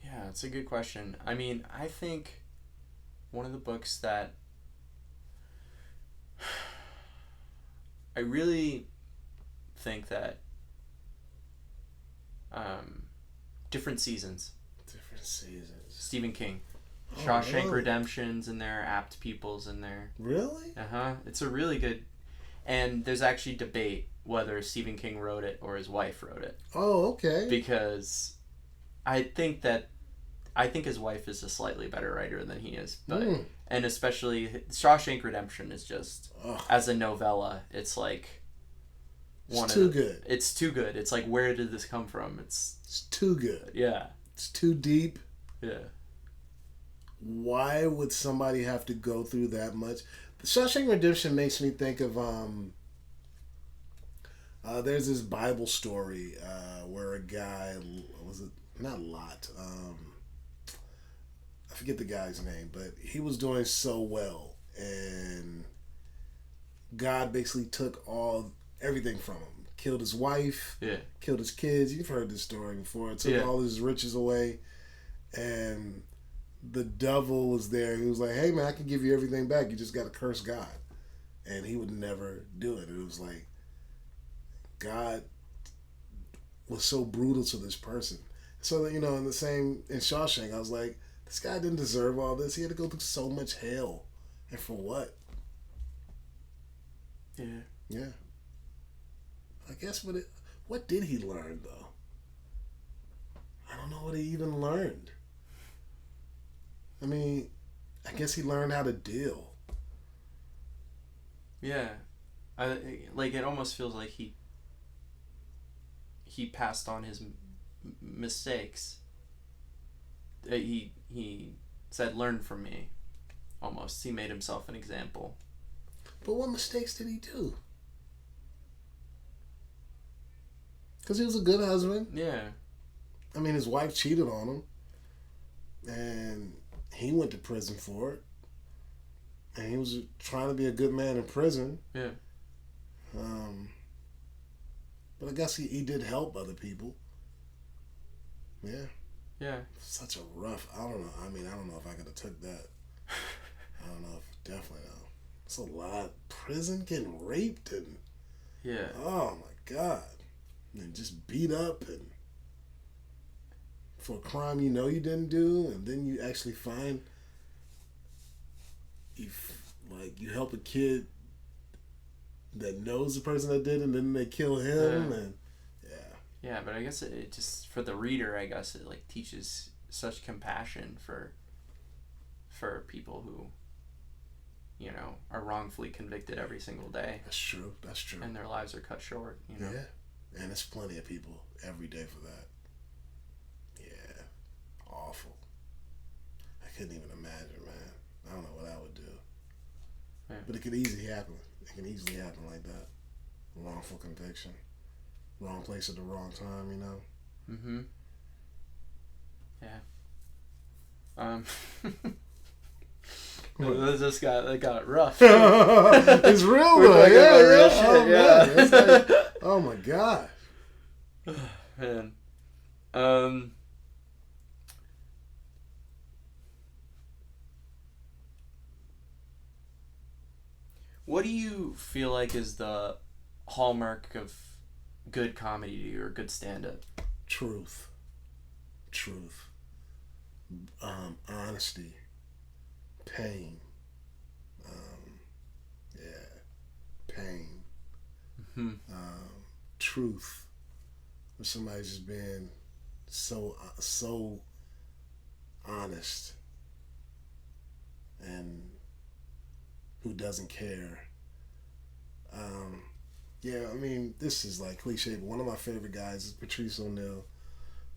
Yeah, it's a good question. I mean, I think one of the books that I really think that Different Seasons. Different Seasons. Stephen King. Oh, Shawshank really? Redemption's in there, Apt People's in there. Really? It's a really good, and there's actually debate whether Stephen King wrote it or his wife wrote it. Oh, okay. Because I think his wife is a slightly better writer than he is, but and especially Shawshank Redemption is just as a novella, it's like it's too good. It's too good. It's like, where did this come from? It's too good. Yeah. It's too deep. Yeah. Why would somebody have to go through that much? The Shawshank Redemption makes me think of there's this Bible story where a guy, was it not Lot? I forget the guy's name, but he was doing so well, and God basically took everything from him. Killed his wife, killed his kids. You've heard this story before. Took all his riches away, and the devil was there. He was like, "Hey man, I can give you everything back. You just got to curse God," and he would never do it. It was like God was so brutal to this person. So that, in Shawshank, I was like, this guy didn't deserve all this. He had to go through so much hell, and for what? Yeah. I guess what did he learn though? I don't know what he even learned. I mean, I guess he learned how to deal. Yeah. It almost feels like he passed on his mistakes. He said, "Learn from me." Almost. He made himself an example. But what mistakes did he do? Because he was a good husband. Yeah. I mean, his wife cheated on him, and he went to prison for it. And he was trying to be a good man in prison. Yeah. But I guess he did help other people. Yeah. Yeah. Such a rough. I don't know. I mean, I don't know if I could have took that. I don't know. Definitely not. It's a lot. Prison, getting raped, and oh my God, and just beat up, and for a crime you didn't do, and then you actually find you help a kid that knows the person that did, and then they kill him, and yeah. But I guess it just, for the reader, I guess it teaches such compassion for people who are wrongfully convicted every single day. That's true. And their lives are cut short. Yeah, and there's plenty of people every day for that. Yeah, awful. I couldn't even imagine, man. I don't know what I would do. But it could easily happen. It can easily happen like that. Wrongful conviction. Wrong place at the wrong time, you know? Mm-hmm. Yeah. This got rough. It's real though. Yeah. Like, oh my god. Man. What do you feel like is the hallmark of good comedy to you or good stand-up? Truth. Honesty. Pain. Pain. Mm-hmm. Truth. When somebody's just being so honest and who doesn't care. I mean, this is like cliche, but one of my favorite guys is Patrice O'Neal,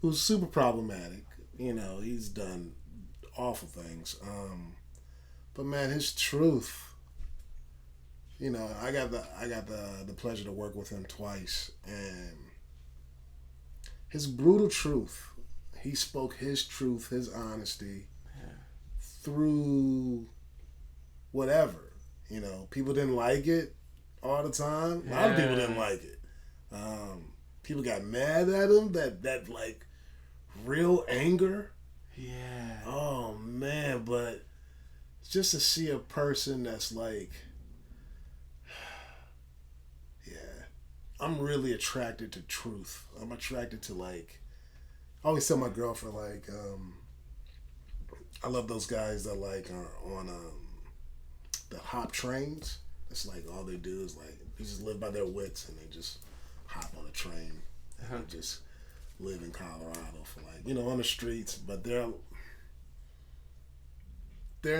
who's super problematic. You know, he's done awful things. But man, his truth. You know, I got the pleasure to work with him twice, and his brutal truth. He spoke his truth, his honesty, through whatever. You know, people didn't like it all the time. A lot of people didn't like it. People got mad at him. That like real anger. Yeah. Oh man, but just to see a person that's like, I'm really attracted to truth. I'm attracted to like, I always tell my girlfriend like, I love those guys that like are on the hop trains. It's like all they do is like they just live by their wits and they just hop on a train and just live in Colorado for like, you know, on the streets, but they're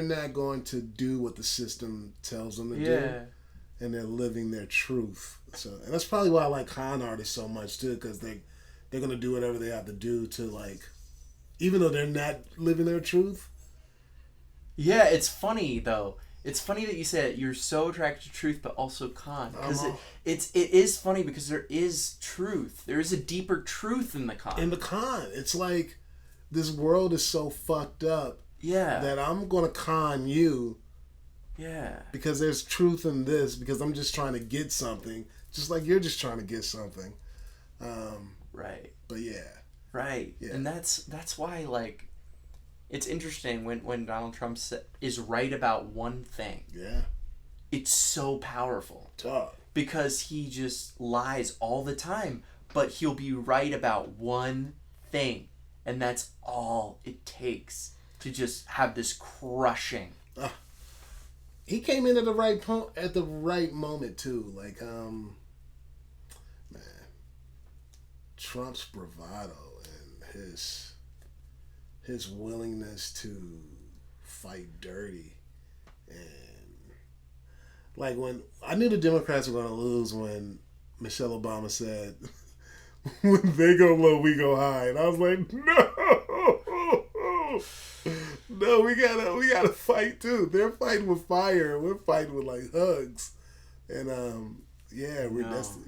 not going to do what the system tells them to do, and they're living their truth. So, and that's probably why I like con artists so much too, because they're gonna do whatever they have to do to like, even though they're not living their truth. Yeah, it's funny though. It's funny that you said you're so attracted to truth, but also con, because it is funny because there is truth. There is a deeper truth in the con. It's like this world is so fucked up. Yeah. That I'm gonna con you. Yeah. Because there's truth in this. Because I'm just trying to get something, just like you're just trying to get something. Right. But yeah. Right. Yeah. And that's why like. It's interesting when Donald Trump is right about one thing. Yeah. It's so powerful. Because he just lies all the time, but he'll be right about one thing. And that's all it takes to just have this crushing. He came in at the right moment too. Like, man, Trump's bravado and his willingness to fight dirty, and like when I knew the Democrats were going to lose when Michelle Obama said, "When they go low, we go high," and I was like, "No, we gotta fight too. They're fighting with fire, and we're fighting with like hugs, and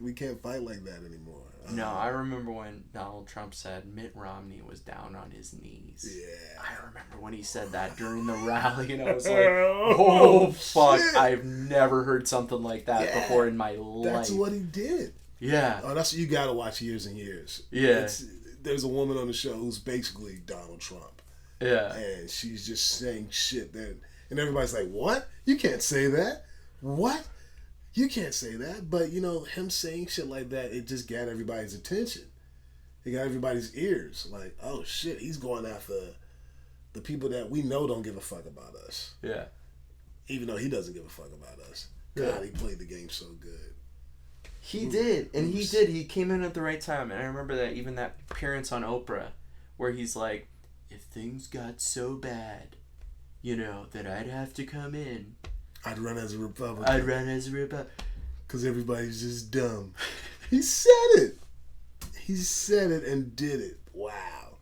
we can't fight like that anymore." No, I remember when Donald Trump said Mitt Romney was down on his knees. Yeah. I remember when he said that during the rally, and I was like, oh, fuck. Shit. I've never heard something like that before in my life. That's what he did. Yeah. Oh, that's what you gotta watch Years and Years. Yeah. There's a woman on the show who's basically Donald Trump. Yeah. And she's just saying shit that, and everybody's like, what? You can't say that. What? You can't say that, but you know, him saying shit like that, it just got everybody's attention. It got everybody's ears. Like, oh shit, he's going after the people that we know don't give a fuck about us. Yeah. Even though he doesn't give a fuck about us. God, he played the game so good. He did, and he did. He came in at the right time, and I remember that even that appearance on Oprah, where he's like, if things got so bad, you know, that I'd have to come in. I'd run as a Republican. Because everybody's just dumb. He said it. He said it and did it. Wow.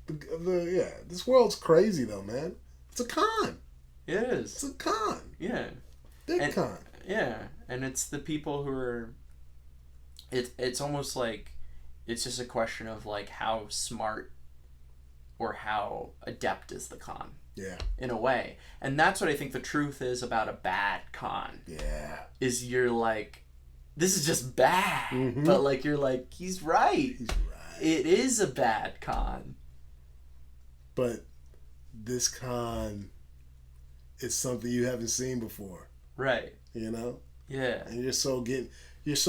This world's crazy though, man. It's a con. It is. It's a con. Yeah. Big con. Yeah, and it's the people who are... It's almost like it's just a question of like how smart or how adept is the con. Yeah. In a way. And that's what I think the truth is about a bad con. Yeah. Is you're like, this is just bad. Mm-hmm. But like, you're like, he's right. He's right. It is a bad con. But this con is something you haven't seen before. Right. You know? Yeah. And you're so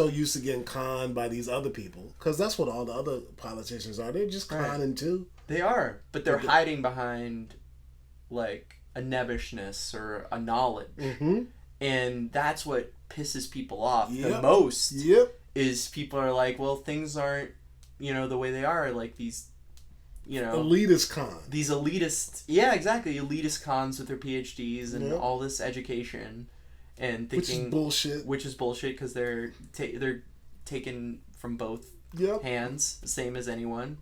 used to getting conned by these other people. Because that's what all the other politicians are. They're just conning too. They are. But they're hiding behind like a nebbishness or a knowledge. Mm-hmm. And that's what pisses people off Yep. the most. Yep. Is people are like, well, things aren't, the way they are. Like these, elitist con. These elitist, yeah, exactly, elitist cons with their PhDs and all this education, and thinking which is bullshit because they're taken from both hands, same as anyone,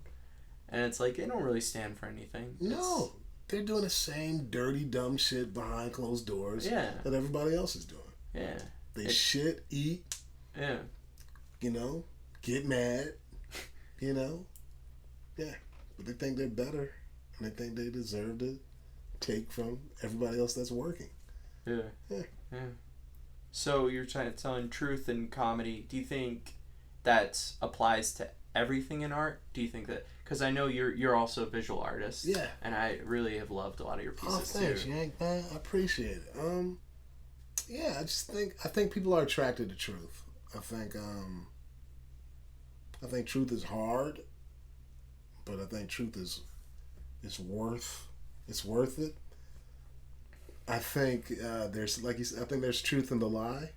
and it's like they don't really stand for anything. No, they're doing the same dirty, dumb shit behind closed doors that everybody else is doing. Yeah, they shit, eat, get mad, yeah. But they think they're better, and they think they deserve to take from everybody else that's working. Yeah. So you're telling truth in comedy. Do you think that applies to everything in art? Do you think that... Because I know you're also a visual artist. Yeah. And I really have loved a lot of your pieces, thanks, Yank, man. I appreciate it. Yeah, I think people are attracted to truth. I think truth is hard. But I think truth is worth it. I think there's I think there's truth in the lie.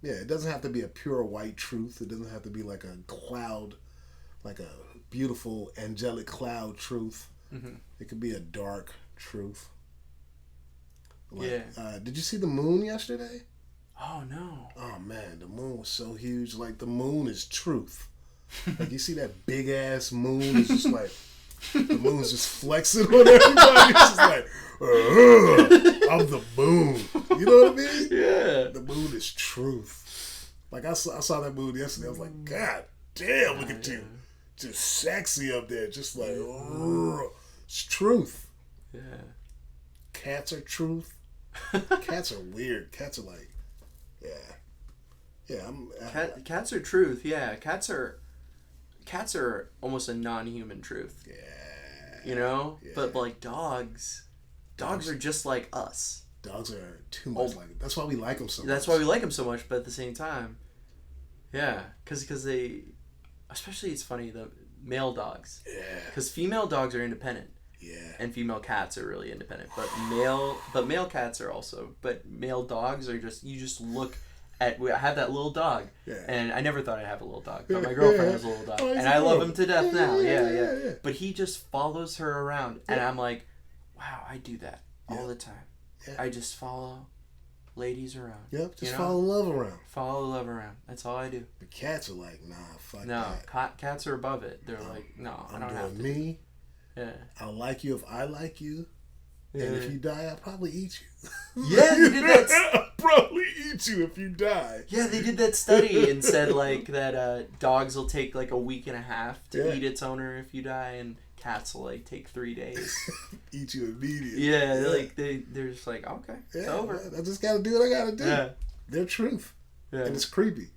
It doesn't have to be a pure white truth. It doesn't have to be like a cloud, like a beautiful angelic cloud truth. Mm-hmm. It could be a dark truth. Did you see the moon yesterday? Oh no. Oh man, the moon was so huge. Like the moon is truth. Like you see that big ass moon, it's just like the moon's just flexing on everybody. It's just like, I'm the moon. You know what I mean? Yeah. The moon is truth. Like I saw that moon yesterday. I was like, God damn, look at you, just sexy up there, just like it's truth. Yeah. Cats are truth. Cats are weird. Cats are like, cats are truth. Yeah, cats are almost a non-human truth. Yeah. Yeah. But like dogs are just like us. Dogs are too much like it. That's why we like them so much. That's why we like them so much, but at the same time, yeah, because they, especially it's funny, the male dogs. Yeah. Because female dogs are independent. Yeah. And female cats are really independent, but male cats are also, but male dogs are just, you just look. I have that little dog, and I never thought I'd have a little dog, but my girlfriend has a little dog, and I love him to death now. Yeah. But he just follows her around, and I'm like, wow, I do that all the time. Yeah. I just follow ladies around. Yep, just follow love around. Follow love around. That's all I do. The cats are like, nah, fuck no, that. Cats are above it. They're like, no, I don't have to. Me. Yeah. I'll like you if I like you. Yeah. And if you die, I'll probably eat you. Yeah, they did that. I'll probably eat you if you die. Yeah, they did that study and said like that dogs will take like a week and a half to eat its owner if you die, and cats will like take 3 days. Eat you immediately. Yeah, they're just like, okay, it's over. Man, I just gotta do what I gotta do. Yeah. They're truth. Yeah. And it's creepy.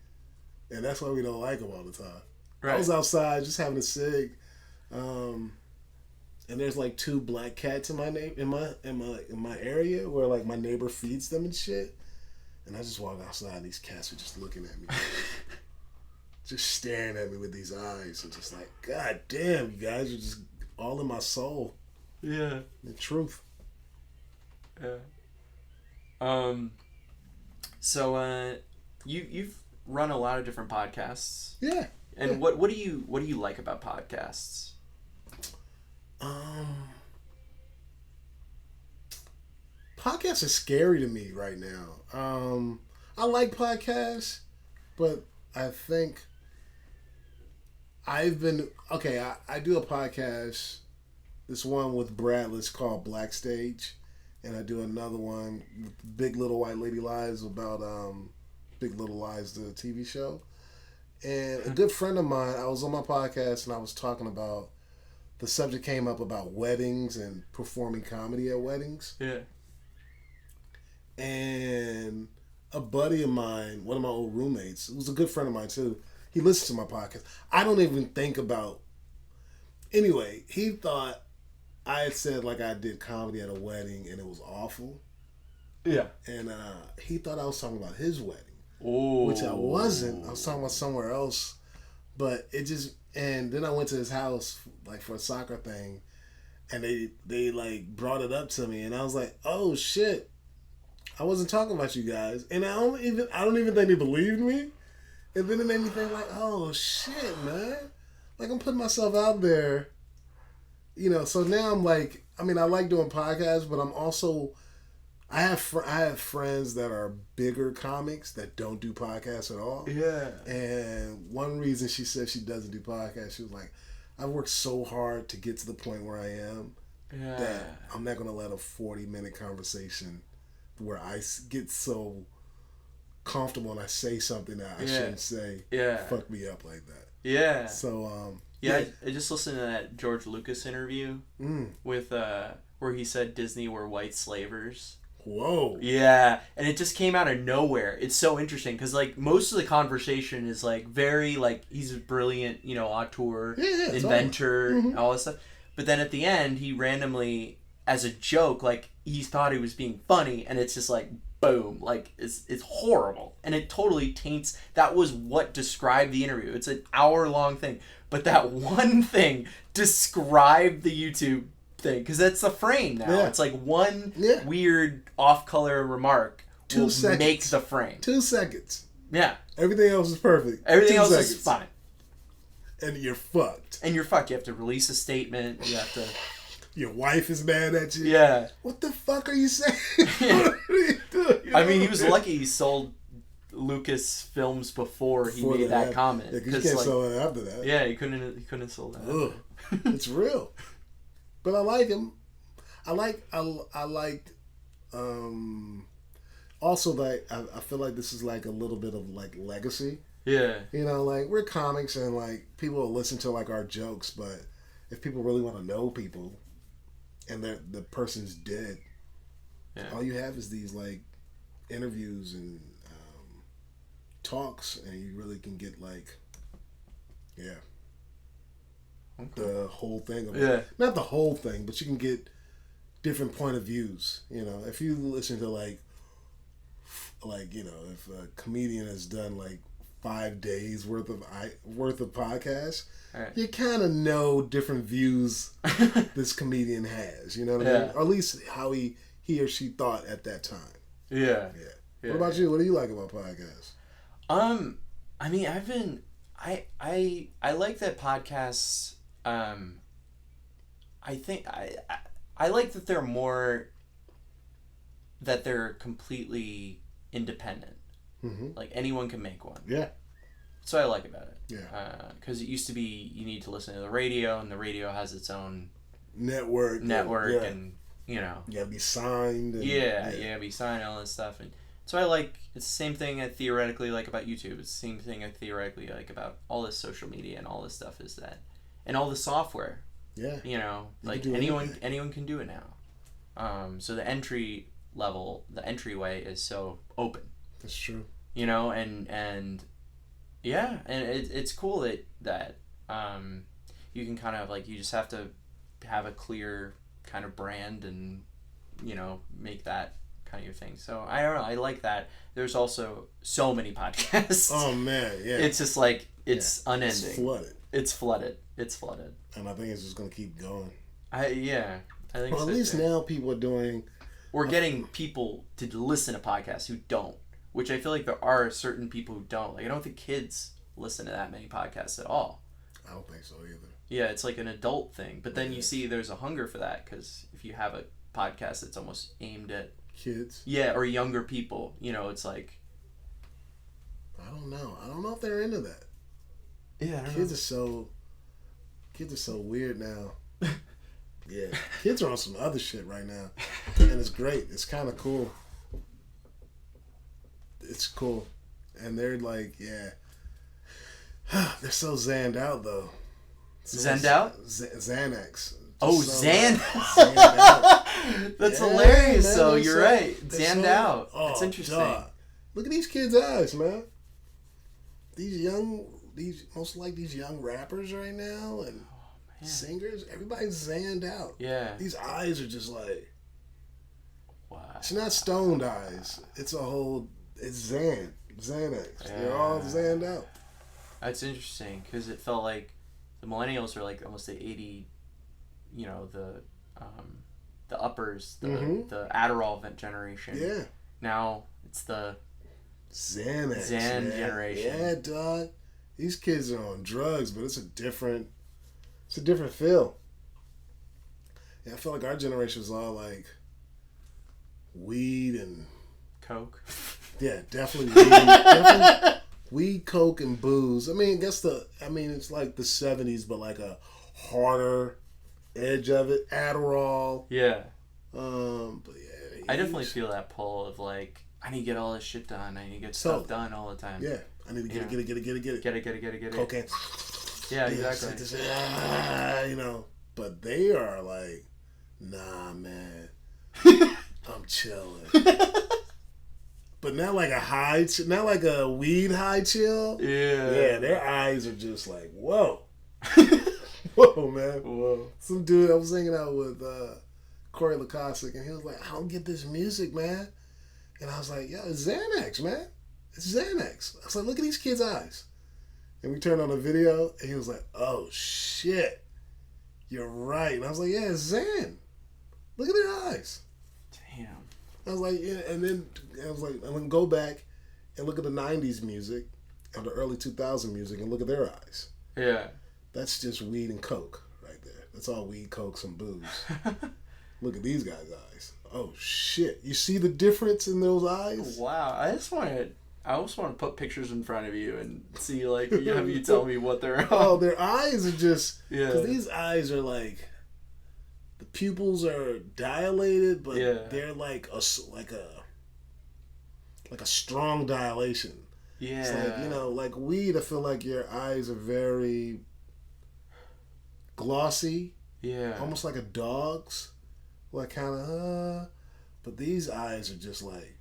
And that's why we don't like them all the time. Right. I was outside just having a cig. And there's like 2 black cats in my area where like my neighbor feeds them and shit. And I just walk outside and these cats are just looking at me. Just staring at me with these eyes and just like, God damn, you guys are just all in my soul. Yeah. The truth. Yeah. So you've run a lot of different podcasts. Yeah. And what do you like about podcasts? Podcasts are scary to me right now. I like podcasts, but I think I do a podcast, this one with Bradley, it's called Black Stage, and I do another one with Big Little White Lady Lies about Big Little Lies, the TV show. And a good friend of mine, I was on my podcast and I was talking about, the subject came up about weddings and performing comedy at weddings. Yeah. And a buddy of mine, one of my old roommates, who was a good friend of mine too, he listens to my podcast. I don't even think about... Anyway, he thought I had said like I did comedy at a wedding and it was awful. Yeah. And he thought I was talking about his wedding. Oh. Which I wasn't. I was talking about somewhere else. But it just... And then I went to his house like for a soccer thing, and they like brought it up to me, and I was like, oh shit, I wasn't talking about you guys. And I don't even think they believed me. And then it made me think like, oh shit, man. Like I'm putting myself out there. You know, so now I'm like, I mean, I like doing podcasts, but I'm also, I have friends that are bigger comics that don't do podcasts at all. Yeah. And one reason she said she doesn't do podcasts, she was like, I've worked so hard to get to the point where I am that I'm not going to let a 40-minute conversation where I get so comfortable and I say something that I shouldn't say fuck me up like that. Yeah. So, I just listened to that George Lucas interview with where he said Disney were white slavers. Whoa. Yeah, and it just came out of nowhere. It's so interesting because like most of the conversation is like very like he's a brilliant, you know, auteur, inventor, all this stuff. But then at the end, he randomly, as a joke, like he thought he was being funny, and it's just like boom, like it's horrible, and it totally taints. That was what described the interview. It's an hour-long thing, but that one thing described the YouTube thing because that's the frame now. It's like one weird off-color remark will make the frame. 2 seconds. Yeah. Everything else is perfect. Everything else is fine. And you're fucked. You have to release a statement. You have to... Your wife is mad at you. Yeah. What the fuck are you saying? What are you doing? I mean, he was lucky he sold Lucas films before he made that comment. Yeah, because you can't sell it after that. Yeah, he couldn't have sold that. Ugh. It's real. But I like him. I like also that I feel like this is like a little bit of like legacy. Yeah. You know, like we're comics and like people will listen to like our jokes, but if people really want to know people and the person's dead, all you have is these like interviews and talks, and you really can get like the whole thing of it. Not the whole thing, but you can get different point of views. You know, if you listen to like you know, if a comedian has done like 5 days worth of podcasts, you kind of know different views this comedian has. You know what I mean? Or at least how he or she thought at that time. Yeah. What about you? What do you like about podcasts? I mean, I like that podcasts. I think I like that they're more, that they're completely independent. Like anyone can make one. Yeah. That's what I like about it. Yeah. Because it used to be you need to listen to the radio, and the radio has its own network, and you know. You gotta be signed. And, you gotta be signed, all this stuff, and so I like. It's the same thing I theoretically like about YouTube. It's the same thing I theoretically like about all this social media and all this stuff. Is that, and all the software. Yeah. You know, like anyone can do it now. So the entryway is so open. That's true. You know, and yeah, and it's cool that you can kind of like, you just have to have a clear kind of brand and, you know, make that kind of your thing. So I don't know, I like that. There's also so many podcasts. Oh man, yeah. It's just like it's unending. It's flooded. It's flooded. And I think it's just gonna keep going. I think. Well, so at least too. now people are doing. We're getting people to listen to podcasts who don't. Which I feel like there are certain people who don't. Like, I don't think kids listen to that many podcasts at all. I don't think so either. Yeah, it's like an adult thing. But then you see there's a hunger for that, because if you have a podcast that's almost aimed at kids. Yeah, or younger people. You know, it's like... I don't know. I don't know if they're into that. Yeah, I don't know. Kids are so weird now. Yeah, kids are on some other shit right now, and it's great. It's kind of cool. It's cool, and they're like, yeah, they're so zanned out though. Zenned out? Xanax. Oh, So, Zan. zanned out. That's Yeah, hilarious. man, So they're you're so- right. they're Zanned so- out. Oh, That's interesting. dog. Look at these kids' eyes, man. These most like these young rappers right now and singers. Everybody's zanned out. Yeah. These eyes are just like. Wow. It's not stoned eyes. It's it's Xanax. They're all zanned out. That's interesting because it felt like the millennials are like almost the 80, the uppers, the Adderall generation. Yeah. Now it's the Xanax. Zan man. generation. Yeah, dog. These kids are on drugs, but it's a different feel. Yeah, I feel like our generation was all like weed and Coke. yeah, definitely weed. Definitely weed, coke, and booze. I mean, it's like the 70s, but like a harder edge of it. Adderall. Yeah. But yeah, I definitely feel that pull of like, I need to get all this shit done. I need to get stuff done all the time. Yeah, I need to get it. Get it. Cocaine. Yeah, exactly. But they are like, nah, man, I'm chilling. But not like not like a weed high chill. Yeah. Yeah, their eyes are just like, whoa. Whoa, man. Whoa. Some dude, I was hanging out with Corey Lacostic, and he was like, I don't get this music, man. And I was like, yo, it's Xanax, man. It's Xanax. I was like, look at these kids' eyes. And we turned on a video, and he was like, oh, shit. You're right. And I was like, yeah, it's Xan. Look at their eyes. Damn. I was like, yeah. And then I was like, I'm going to go back and look at the 90s music or the early 2000 music and look at their eyes. Yeah. That's just weed and coke right there. That's all weed, coke, some booze. Look at these guys' eyes. Oh, shit. You see the difference in those eyes? Wow. I also want to put pictures in front of you and see, like, have you tell me what they're on. Oh, their eyes are just... Yeah. Because these eyes are like... The pupils are dilated, but they're like a strong dilation. Yeah. It's like, like weed, I feel like your eyes are very glossy. Yeah. Almost like a dog's. Like kind of, but these eyes are just like,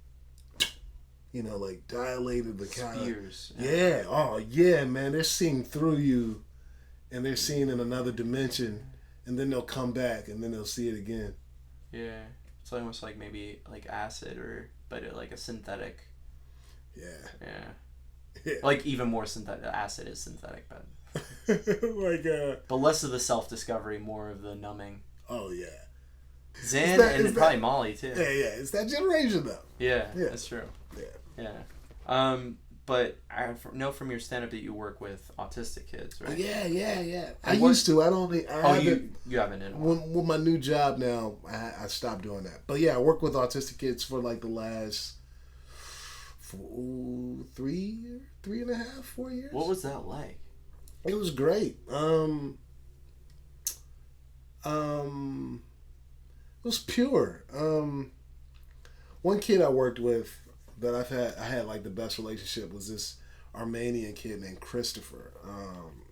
like dilated, the kind of. Spears. Yeah. Oh, yeah, man. They're seeing through you, and they're seeing in another dimension, and then they'll come back, and then they'll see it again. Yeah. It's almost like maybe like acid but like a synthetic. Yeah. Yeah. Like even more synthetic. Acid is synthetic, but. But less of the self-discovery, more of the numbing. Oh, yeah. Xan and probably Molly too. Yeah. It's that generation though. Yeah, that's true. Yeah. But I know from your stand-up that you work with autistic kids, right? Yeah. I used to. I don't. You haven't in a while. With my new job now, I stopped doing that. But yeah, I work with autistic kids for like the last 4 years. What was that like? It was great. It was pure. One kid I worked with that I had like the best relationship was this Armenian kid named Christopher.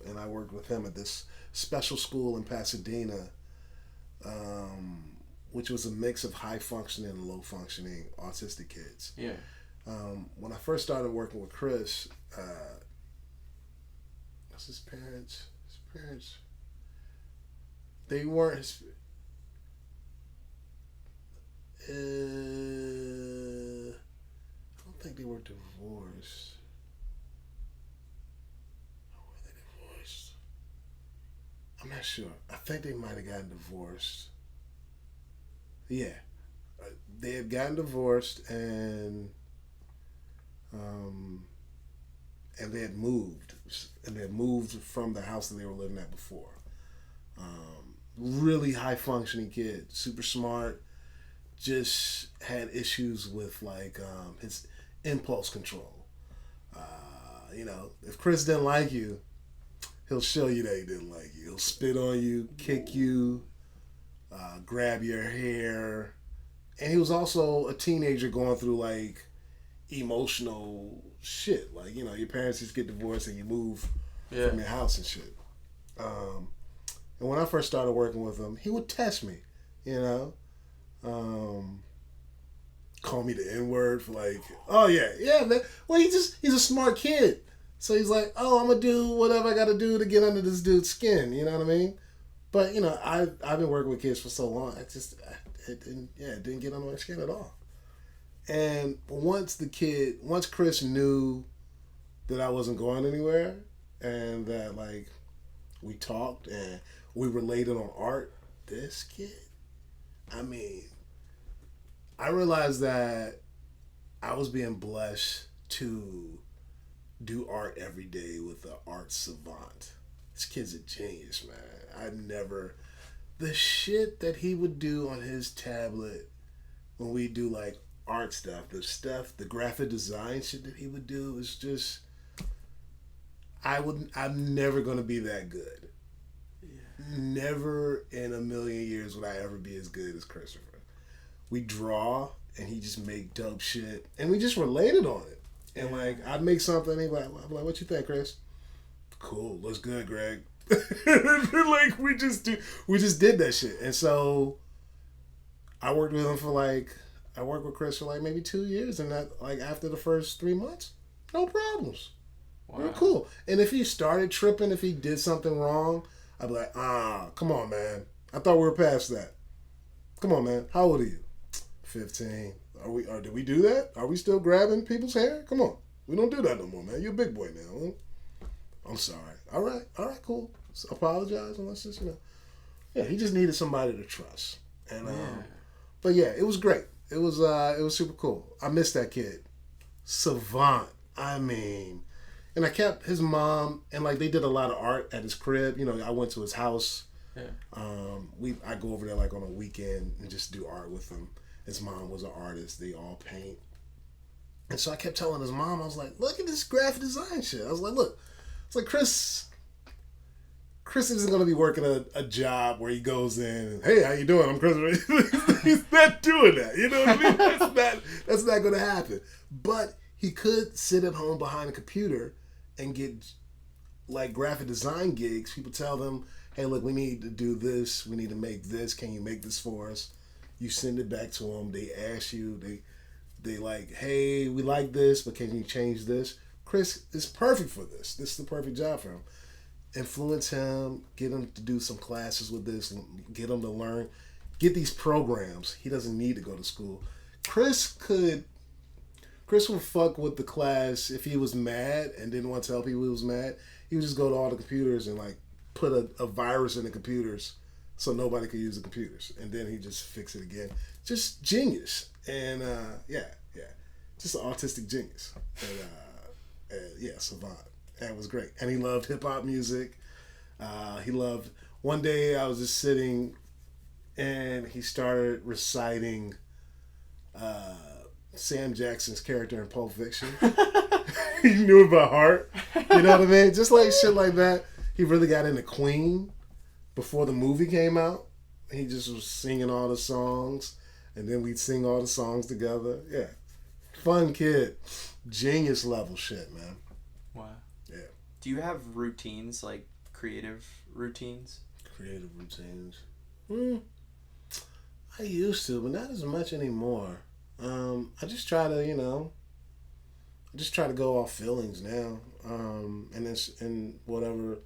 And I worked with him at this special school in Pasadena, which was a mix of high functioning and low functioning autistic kids. Yeah. When I first started working with Chris, what's his parents? They weren't his. I don't think they were divorced. Or were they divorced? I'm not sure. I think they might have gotten divorced. Yeah. They had gotten divorced and they had moved. And they had moved from the house that they were living at before. Really high functioning kid, super smart. Just had issues with like his impulse control. If Chris didn't like you, he'll show you that he didn't like you. He'll spit on you, kick you, grab your hair. And he was also a teenager going through like emotional shit. Like, you know, your parents just get divorced and you move from your house and shit. And when I first started working with him, he would test me, you know. Call me the N-word for like, oh yeah, man. Well, he's a smart kid. So he's like, oh, I'm going to do whatever I got to do to get under this dude's skin, you know what I mean? But, you know, I've been working with kids for so long, it didn't get under my skin at all. And once Chris knew that I wasn't going anywhere and that, like, we talked and we related on art, this kid, I mean, I realized that I was being blessed to do art every day with an art savant. This kid's a genius, man. The shit that he would do on his tablet when we do like art stuff, the graphic design shit that he would do is just, I'm never gonna be that good. Yeah. Never in a million years would I ever be as good as Christopher. We draw and he just make dope shit and we just related on it. And like I'd make something and he'd be like, what you think, Chris? Cool, looks good, Greg. Like we just did that shit. And so I worked with Chris for like maybe 2 years, and that like after the first 3 months, no problems. Wow. We were cool. And if he started tripping, if he did something wrong, I'd be like, come on, man. I thought we were past that. Come on, man. How old are you? 15. Did we do that? Are we still grabbing people's hair? Come on. We don't do that no more, man. You're a big boy now. Huh? I'm sorry. All right, cool. So apologize and let's just, Yeah, he just needed somebody to trust. And but yeah, it was great. It was super cool. I missed that kid. Savant. I mean, and I kept his mom, and like they did a lot of art at his crib. I went to his house. Yeah. I go over there like on a weekend and just do art with him. His mom was an artist. They all paint. And so I kept telling his mom, I was like, look at this graphic design shit. I was like, look. It's like Chris isn't going to be working a job where he goes in and, hey, how you doing? I'm Chris. He's not doing that. You know what I mean? That's not going to happen. But he could sit at home behind a computer and get like graphic design gigs. People tell them, hey, look, we need to do this. We need to make this. Can you make this for us? You send it back to them. They ask you. They like, hey, we like this, but can you change this? Chris is perfect for this. This is the perfect job for him. Influence him, get him to do some classes with this, get him to learn, get these programs. He doesn't need to go to school. Chris would fuck with the class if he was mad and didn't want to tell people he was mad. He would just go to all the computers and like put a virus in the computers so nobody could use the computers. And then he just fix it again. Just genius. And just an autistic genius. And savant. And it was great. And he loved hip-hop music. One day I was just sitting and he started reciting Sam Jackson's character in Pulp Fiction. He knew it by heart. You know what I mean? Just like shit like that. He really got into Queen before the movie came out. He just was singing all the songs. And then we'd sing all the songs together. Yeah. Fun kid. Genius level shit, man. Wow. Yeah. Do you have routines, like creative routines? Creative routines? I used to, but not as much anymore. I just try to, go off feelings now. And whatever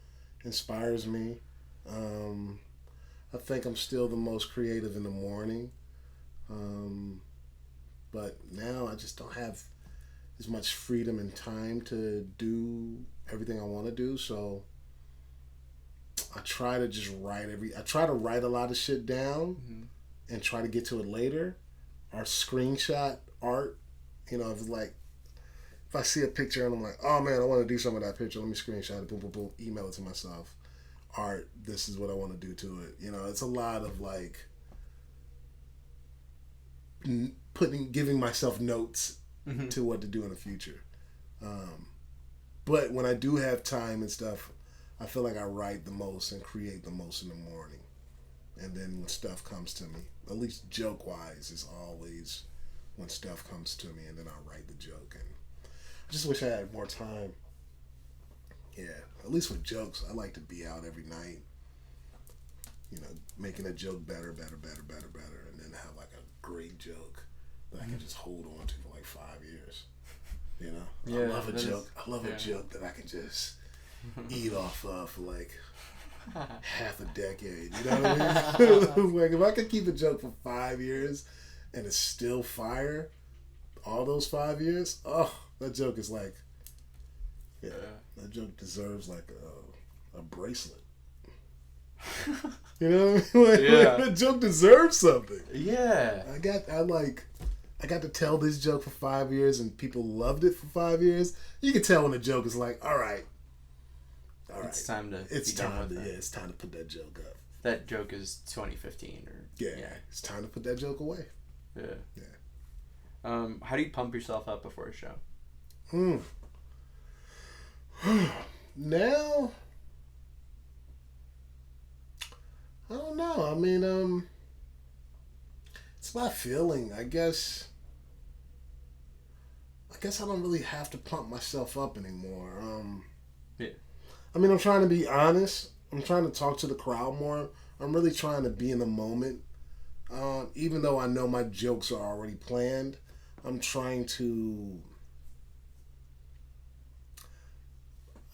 inspires me. I think I'm still the most creative in the morning. But now I just don't have as much freedom and time to do everything I want to do. So I try to just write a lot of shit down and try to get to it later, or screenshot art. If I see a picture and I'm like, oh man, I want to do some of that picture, let me screenshot it, boom, boom, boom, email it to myself. Art, this is what I want to do to it. It's a lot of like giving myself notes to what to do in the future. But when I do have time and stuff, I feel like I write the most and create the most in the morning. And then when stuff comes to me, at least joke-wise, is always when stuff comes to me, and then I'll write the joke. And I just wish I had more time. Yeah, at least with jokes, I like to be out every night, making a joke better, and then have like a great joke that I can just hold on to for like 5 years. I love a joke. I love a joke that I can just eat off of for like half a decade. You know what I mean? Like, if I could keep a joke for 5 years and it's still fire, all those 5 years, that joke is like, that joke deserves like a bracelet. You know what I mean? Like, that joke deserves something. Yeah. I got to tell this joke for 5 years and people loved it for 5 years. You can tell when a joke is like, all right. It's time to it's time to put that joke up. That joke is 2015 or it's time to put that joke away. Yeah. How do you pump yourself up before a show? Now, I don't know. I mean, it's my feeling. I guess I don't really have to pump myself up anymore. I mean, I'm trying to be honest. I'm trying to talk to the crowd more. I'm really trying to be in the moment. Even though I know my jokes are already planned, I'm trying to,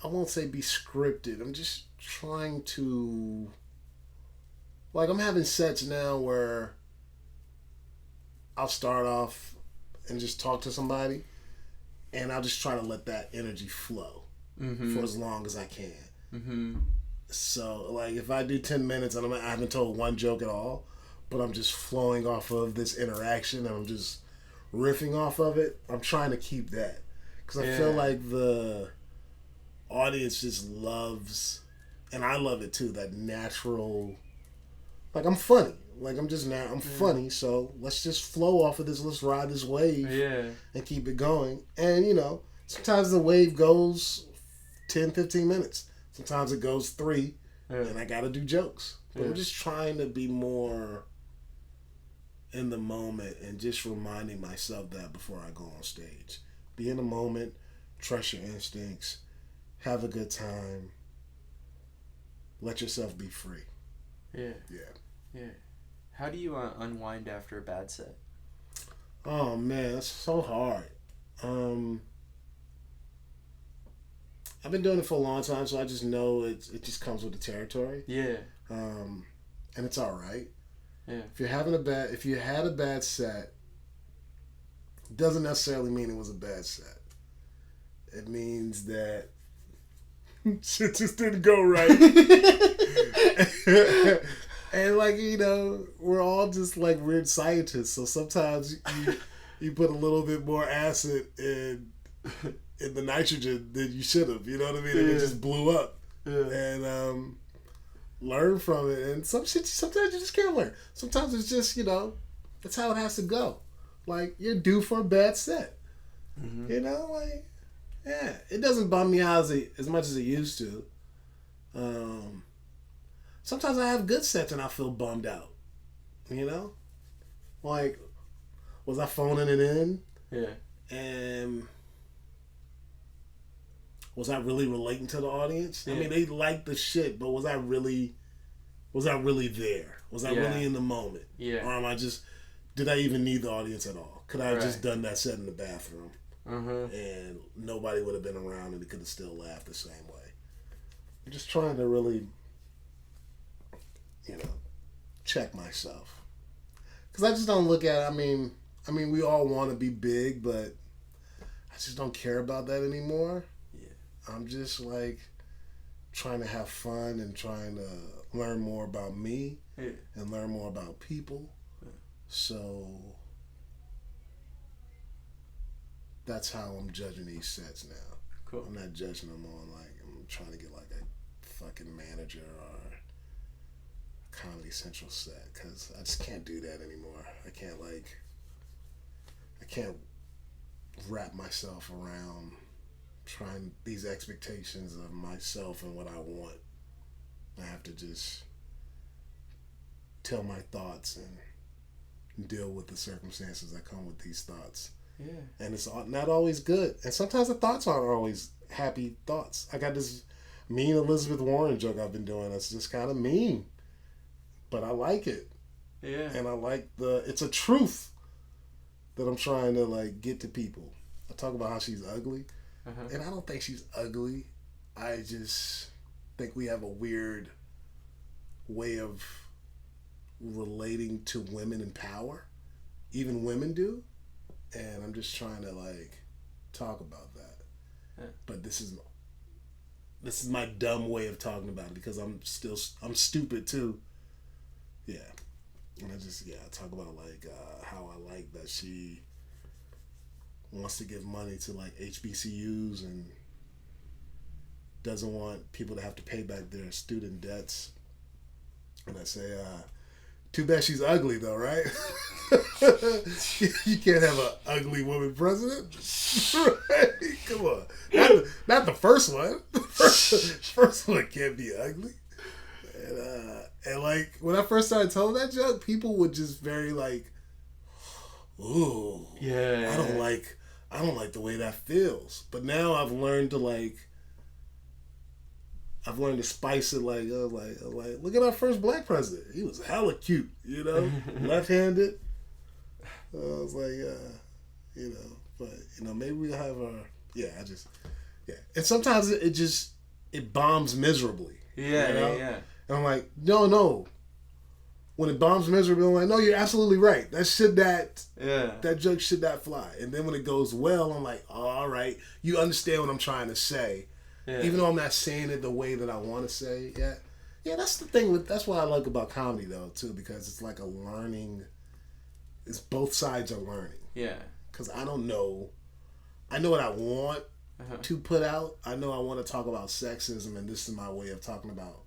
I won't say be scripted. I'm just trying to, like, I'm having sets now where I'll start off and just talk to somebody, and I'll just try to let that energy flow for as long as I can. So, like, if I do 10 minutes and I haven't told one joke at all, but I'm just flowing off of this interaction and I'm just riffing off of it, I'm trying to keep that. Because I feel like the audience just loves, and I love it too, that natural, like, I'm funny. Like, I'm funny, so let's just flow off of this. Let's ride this wave and keep it going. And, sometimes the wave goes 10, 15 minutes. Sometimes it goes 3, and I got to do jokes. But I'm just trying to be more in the moment and just reminding myself that before I go on stage. Be in the moment, trust your instincts, have a good time, let yourself be free. Yeah. How do you unwind after a bad set? Oh, man, that's so hard. I've been doing it for a long time, so I just know it just comes with the territory. Yeah. And it's all right. Yeah. If you had a bad set, it doesn't necessarily mean it was a bad set. It means that shit just didn't go right. And, like, we're all just like weird scientists, so sometimes you put a little bit more acid in the nitrogen than you should have. You know what I mean? And it just blew up. And learn from it. And some shit, sometimes you just can't learn. Sometimes it's just, that's how it has to go. Like, you're due for a bad set. It doesn't bum me out as much as it used to. Sometimes I have good sets and I feel bummed out. Like, was I phoning it in? Yeah. And was I really relating to the audience? Yeah. I mean, they liked the shit, but was I really there? Was I really in the moment? Yeah. Or did I even need the audience at all? Could I have just done that set in the bathroom? And nobody would have been around and they could have still laughed the same way. I'm just trying to really, check myself. Because I just don't look at it. I mean, we all want to be big, but I just don't care about that anymore. Yeah. I'm just, like, trying to have fun and trying to learn more about me and learn more about people. Yeah. So that's how I'm judging these sets now. Cool. I'm not judging them on, like, I'm trying to get, like, a fucking manager or Comedy Central set, because I just can't do that anymore. I can't wrap myself around trying these expectations of myself and what I want. I have to just tell my thoughts and deal with the circumstances that come with these thoughts. Yeah. And it's not always good. And sometimes the thoughts aren't always happy thoughts. I got this mean Elizabeth Warren joke I've been doing that's just kind of mean. But I like it. Yeah. And I like it's a truth that I'm trying to like get to people. I talk about how she's ugly. Uh-huh. And I don't think she's ugly. I just think we have a weird way of relating to women in power. Even women do. And I'm just trying to like talk about that. Yeah. But this is my dumb way of talking about it because I'm stupid too. Yeah. And I talk about like how I like that she wants to give money to like HBCUs and doesn't want people to have to pay back their student debts. And I say, too bad she's ugly though, right? You can't have an ugly woman president. Right? Come on. Not the first one. First one can't be ugly. And like when I first started telling that joke, people would just very like, ooh. Yeah. I don't like the way that feels. But now I've learned to spice it like look at our first black president. He was hella cute, you know, left-handed. I was like, but maybe we have and sometimes it bombs miserably. Yeah, you know? yeah. And I'm like, no. When it bombs miserably, I'm like, no, you're absolutely right. That joke should not fly. And then when it goes well, I'm like, oh, all right, you understand what I'm trying to say. Yeah. Even though I'm not saying it the way that I want to say it. Yeah, that's the thing. That's what I like about comedy, though, too, because it's like a learning. It's both sides are learning. Yeah. Because I don't know. I know what I want to put out. I know I want to talk about sexism, and this is my way of talking about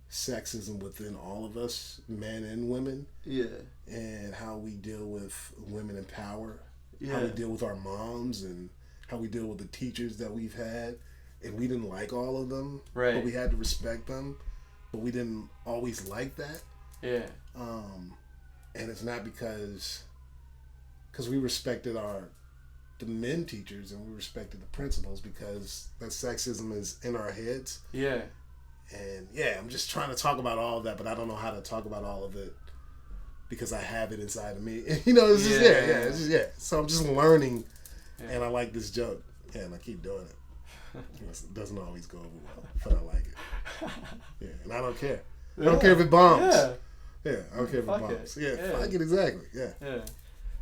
sexism within all of us, men and women. Yeah. And how we deal with women in power. Yeah. How we deal with our moms, and how we deal with the teachers that we've had. And we didn't like all of them, right? But we had to respect them, but we didn't always like that. Yeah. And it's not because we respected the men teachers and we respected the principals, because that sexism is in our heads. Yeah. And I'm just trying to talk about all of that, but I don't know how to talk about all of it because I have it inside of me. It's just So I'm just learning, and I like this joke, and I keep doing it. It doesn't always go over well, but I like it. Yeah, and I don't care. I don't care if it bombs. Yeah, I don't care if it bombs. Fuck it, exactly. Yeah.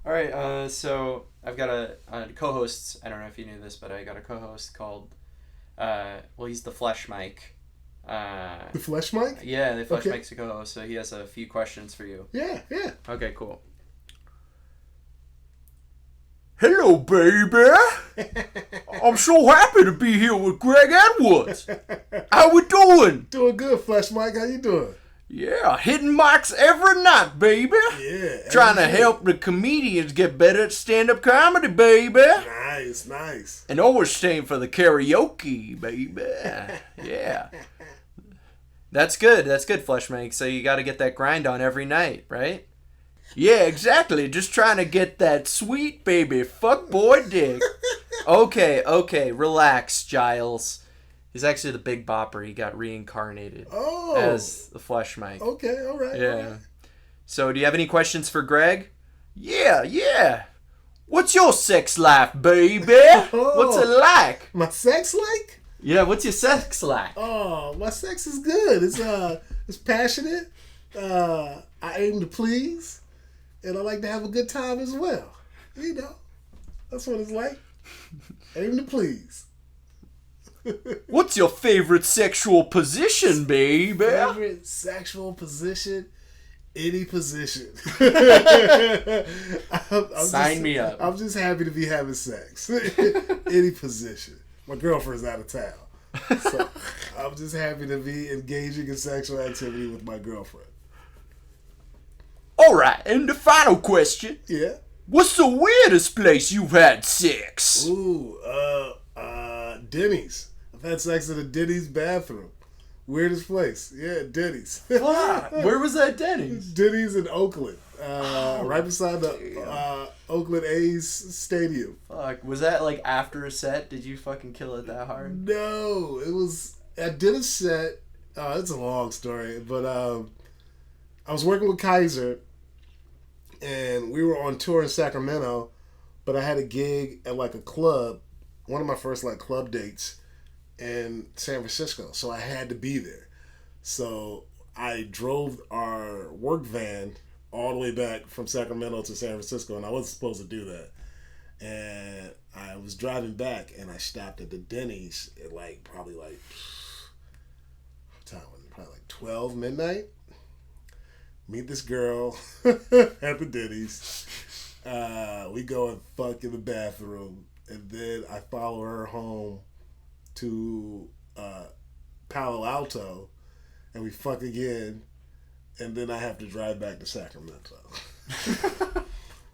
All right, so I've got a co-host. I don't know if you knew this, but I got a co-host called, he's the Flesh Mike. The Flesh Mike? Yeah, the Flesh Mike's a co-host, so he has a few questions for you. Yeah. Okay, cool. Hello, baby. I'm so happy to be here with Greg Edwards. How we doing? Doing good, Flesh Mike. How you doing? Yeah, hitting mics every night, baby. Yeah. Trying to help the comedians get better at stand-up comedy, baby. Nice. And always staying for the karaoke, baby. Yeah. That's good, Flesh Mike. So you got to get that grind on every night, right? Yeah, exactly. Just trying to get that sweet baby fuckboy dick. Okay, relax, Giles. He's actually the Big Bopper. He got reincarnated as the Flesh Mike. Okay, all right. Yeah. All right. So, do you have any questions for Greg? Yeah. What's your sex life, baby? What's it like? My sex like? Yeah, what's your sex like? Oh, my sex is good. It's passionate. I aim to please. And I like to have a good time as well. You know, that's what it's like. Aim to please. What's your favorite sexual position, baby? Favorite sexual position? Any position. Sign me up. I'm just happy to be having sex. Any position. My girlfriend's out of town. So I'm just happy to be engaging in sexual activity with my girlfriend. All right, and the final question. Yeah. What's the weirdest place you've had sex? Ooh, Denny's. I've had sex in a Denny's bathroom Weirdest place. Yeah, Denny's. Where was that Denny's? Denny's in Oakland. Right beside the Oakland A's stadium. Fuck. Was that like after a set? Did you fucking kill it that hard? No, it was... I did a set. It's a long story, but I was working with Kaiser, and we were on tour in Sacramento, but I had a gig at like a club, one of my first like club dates in San Francisco, so I had to be there. So I drove our work van all the way back from Sacramento to San Francisco, and I wasn't supposed to do that. And I was driving back, and I stopped at the Denny's at like probably like, what time was it? Probably like 12 midnight. Meet this girl at the Denny's. We go and fuck in the bathroom, and then I follow her home to Palo Alto, and we fuck again, and then I have to drive back to Sacramento.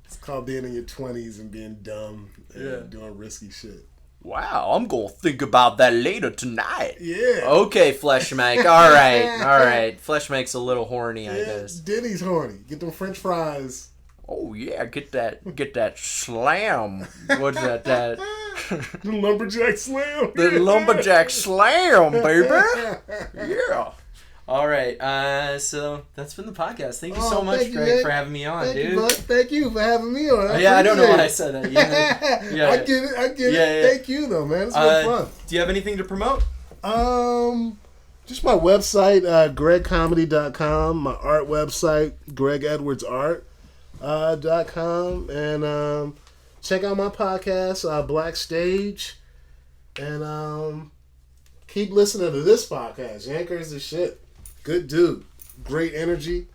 It's called being in your 20s and being dumb and doing risky shit. Wow, I'm gonna think about that later tonight. Yeah. Okay, Fleshmike. All right. Fleshmike's a little horny, I guess. Denny's horny. Get them French fries. Oh yeah, get that slam. What's that? The lumberjack slam. The lumberjack slam, baby. Yeah. All right. So that's been the podcast. Thank you so much, Greg, for having me on, dude. Thank you for having me on. I don't know why I said that. I get it. Yeah. Thank you, though, man. It's been fun. Do you have anything to promote? Just my website, gregcomedy.com. My art website, gregedwardsart.com. And check out my podcast, Black Stage. And keep listening to this podcast. Yanker's the shit. Good dude. Great energy.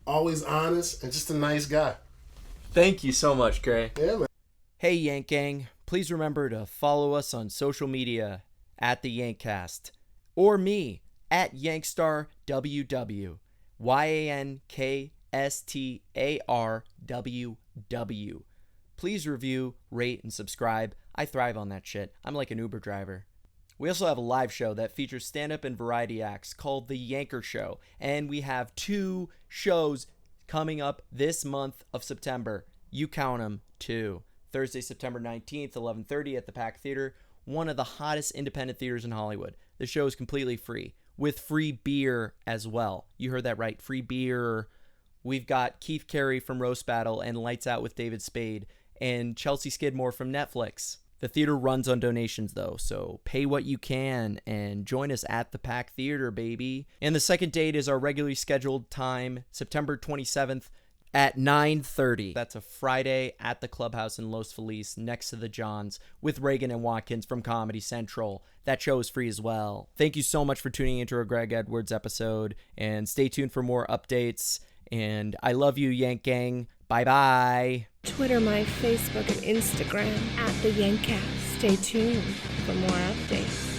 Always honest. And just a nice guy. Thank you so much, Greg. Yeah, man. Hey, Yank Gang. Please remember to follow us on social media at the Yankcast. Or me at YankstarWW. YANKSTARWW. Please review, rate, and subscribe. I thrive on that shit. I'm like an Uber driver. We also have a live show that features stand-up and variety acts called The Yanker Show. And we have 2 shows coming up this month of September. You count them, 2. Thursday, September 19th, 11:30 at the Pack Theater, one of the hottest independent theaters in Hollywood. The show is completely free, with free beer as well. You heard that right, free beer. We've got Keith Carey from Roast Battle and Lights Out with David Spade, and Chelsea Skidmore from Netflix. The theater runs on donations, though, so pay what you can and join us at the Pack Theater, baby. And the second date is our regularly scheduled time, September 27th at 9:30. That's a Friday at the Clubhouse in Los Feliz next to the Johns with Reagan and Watkins from Comedy Central. That show is free as well. Thank you so much for tuning into our Greg Edwards episode, and stay tuned for more updates. And I love you, Yank Gang. Bye-bye. Twitter, my Facebook, and Instagram at the Yankcast. Stay tuned for more updates.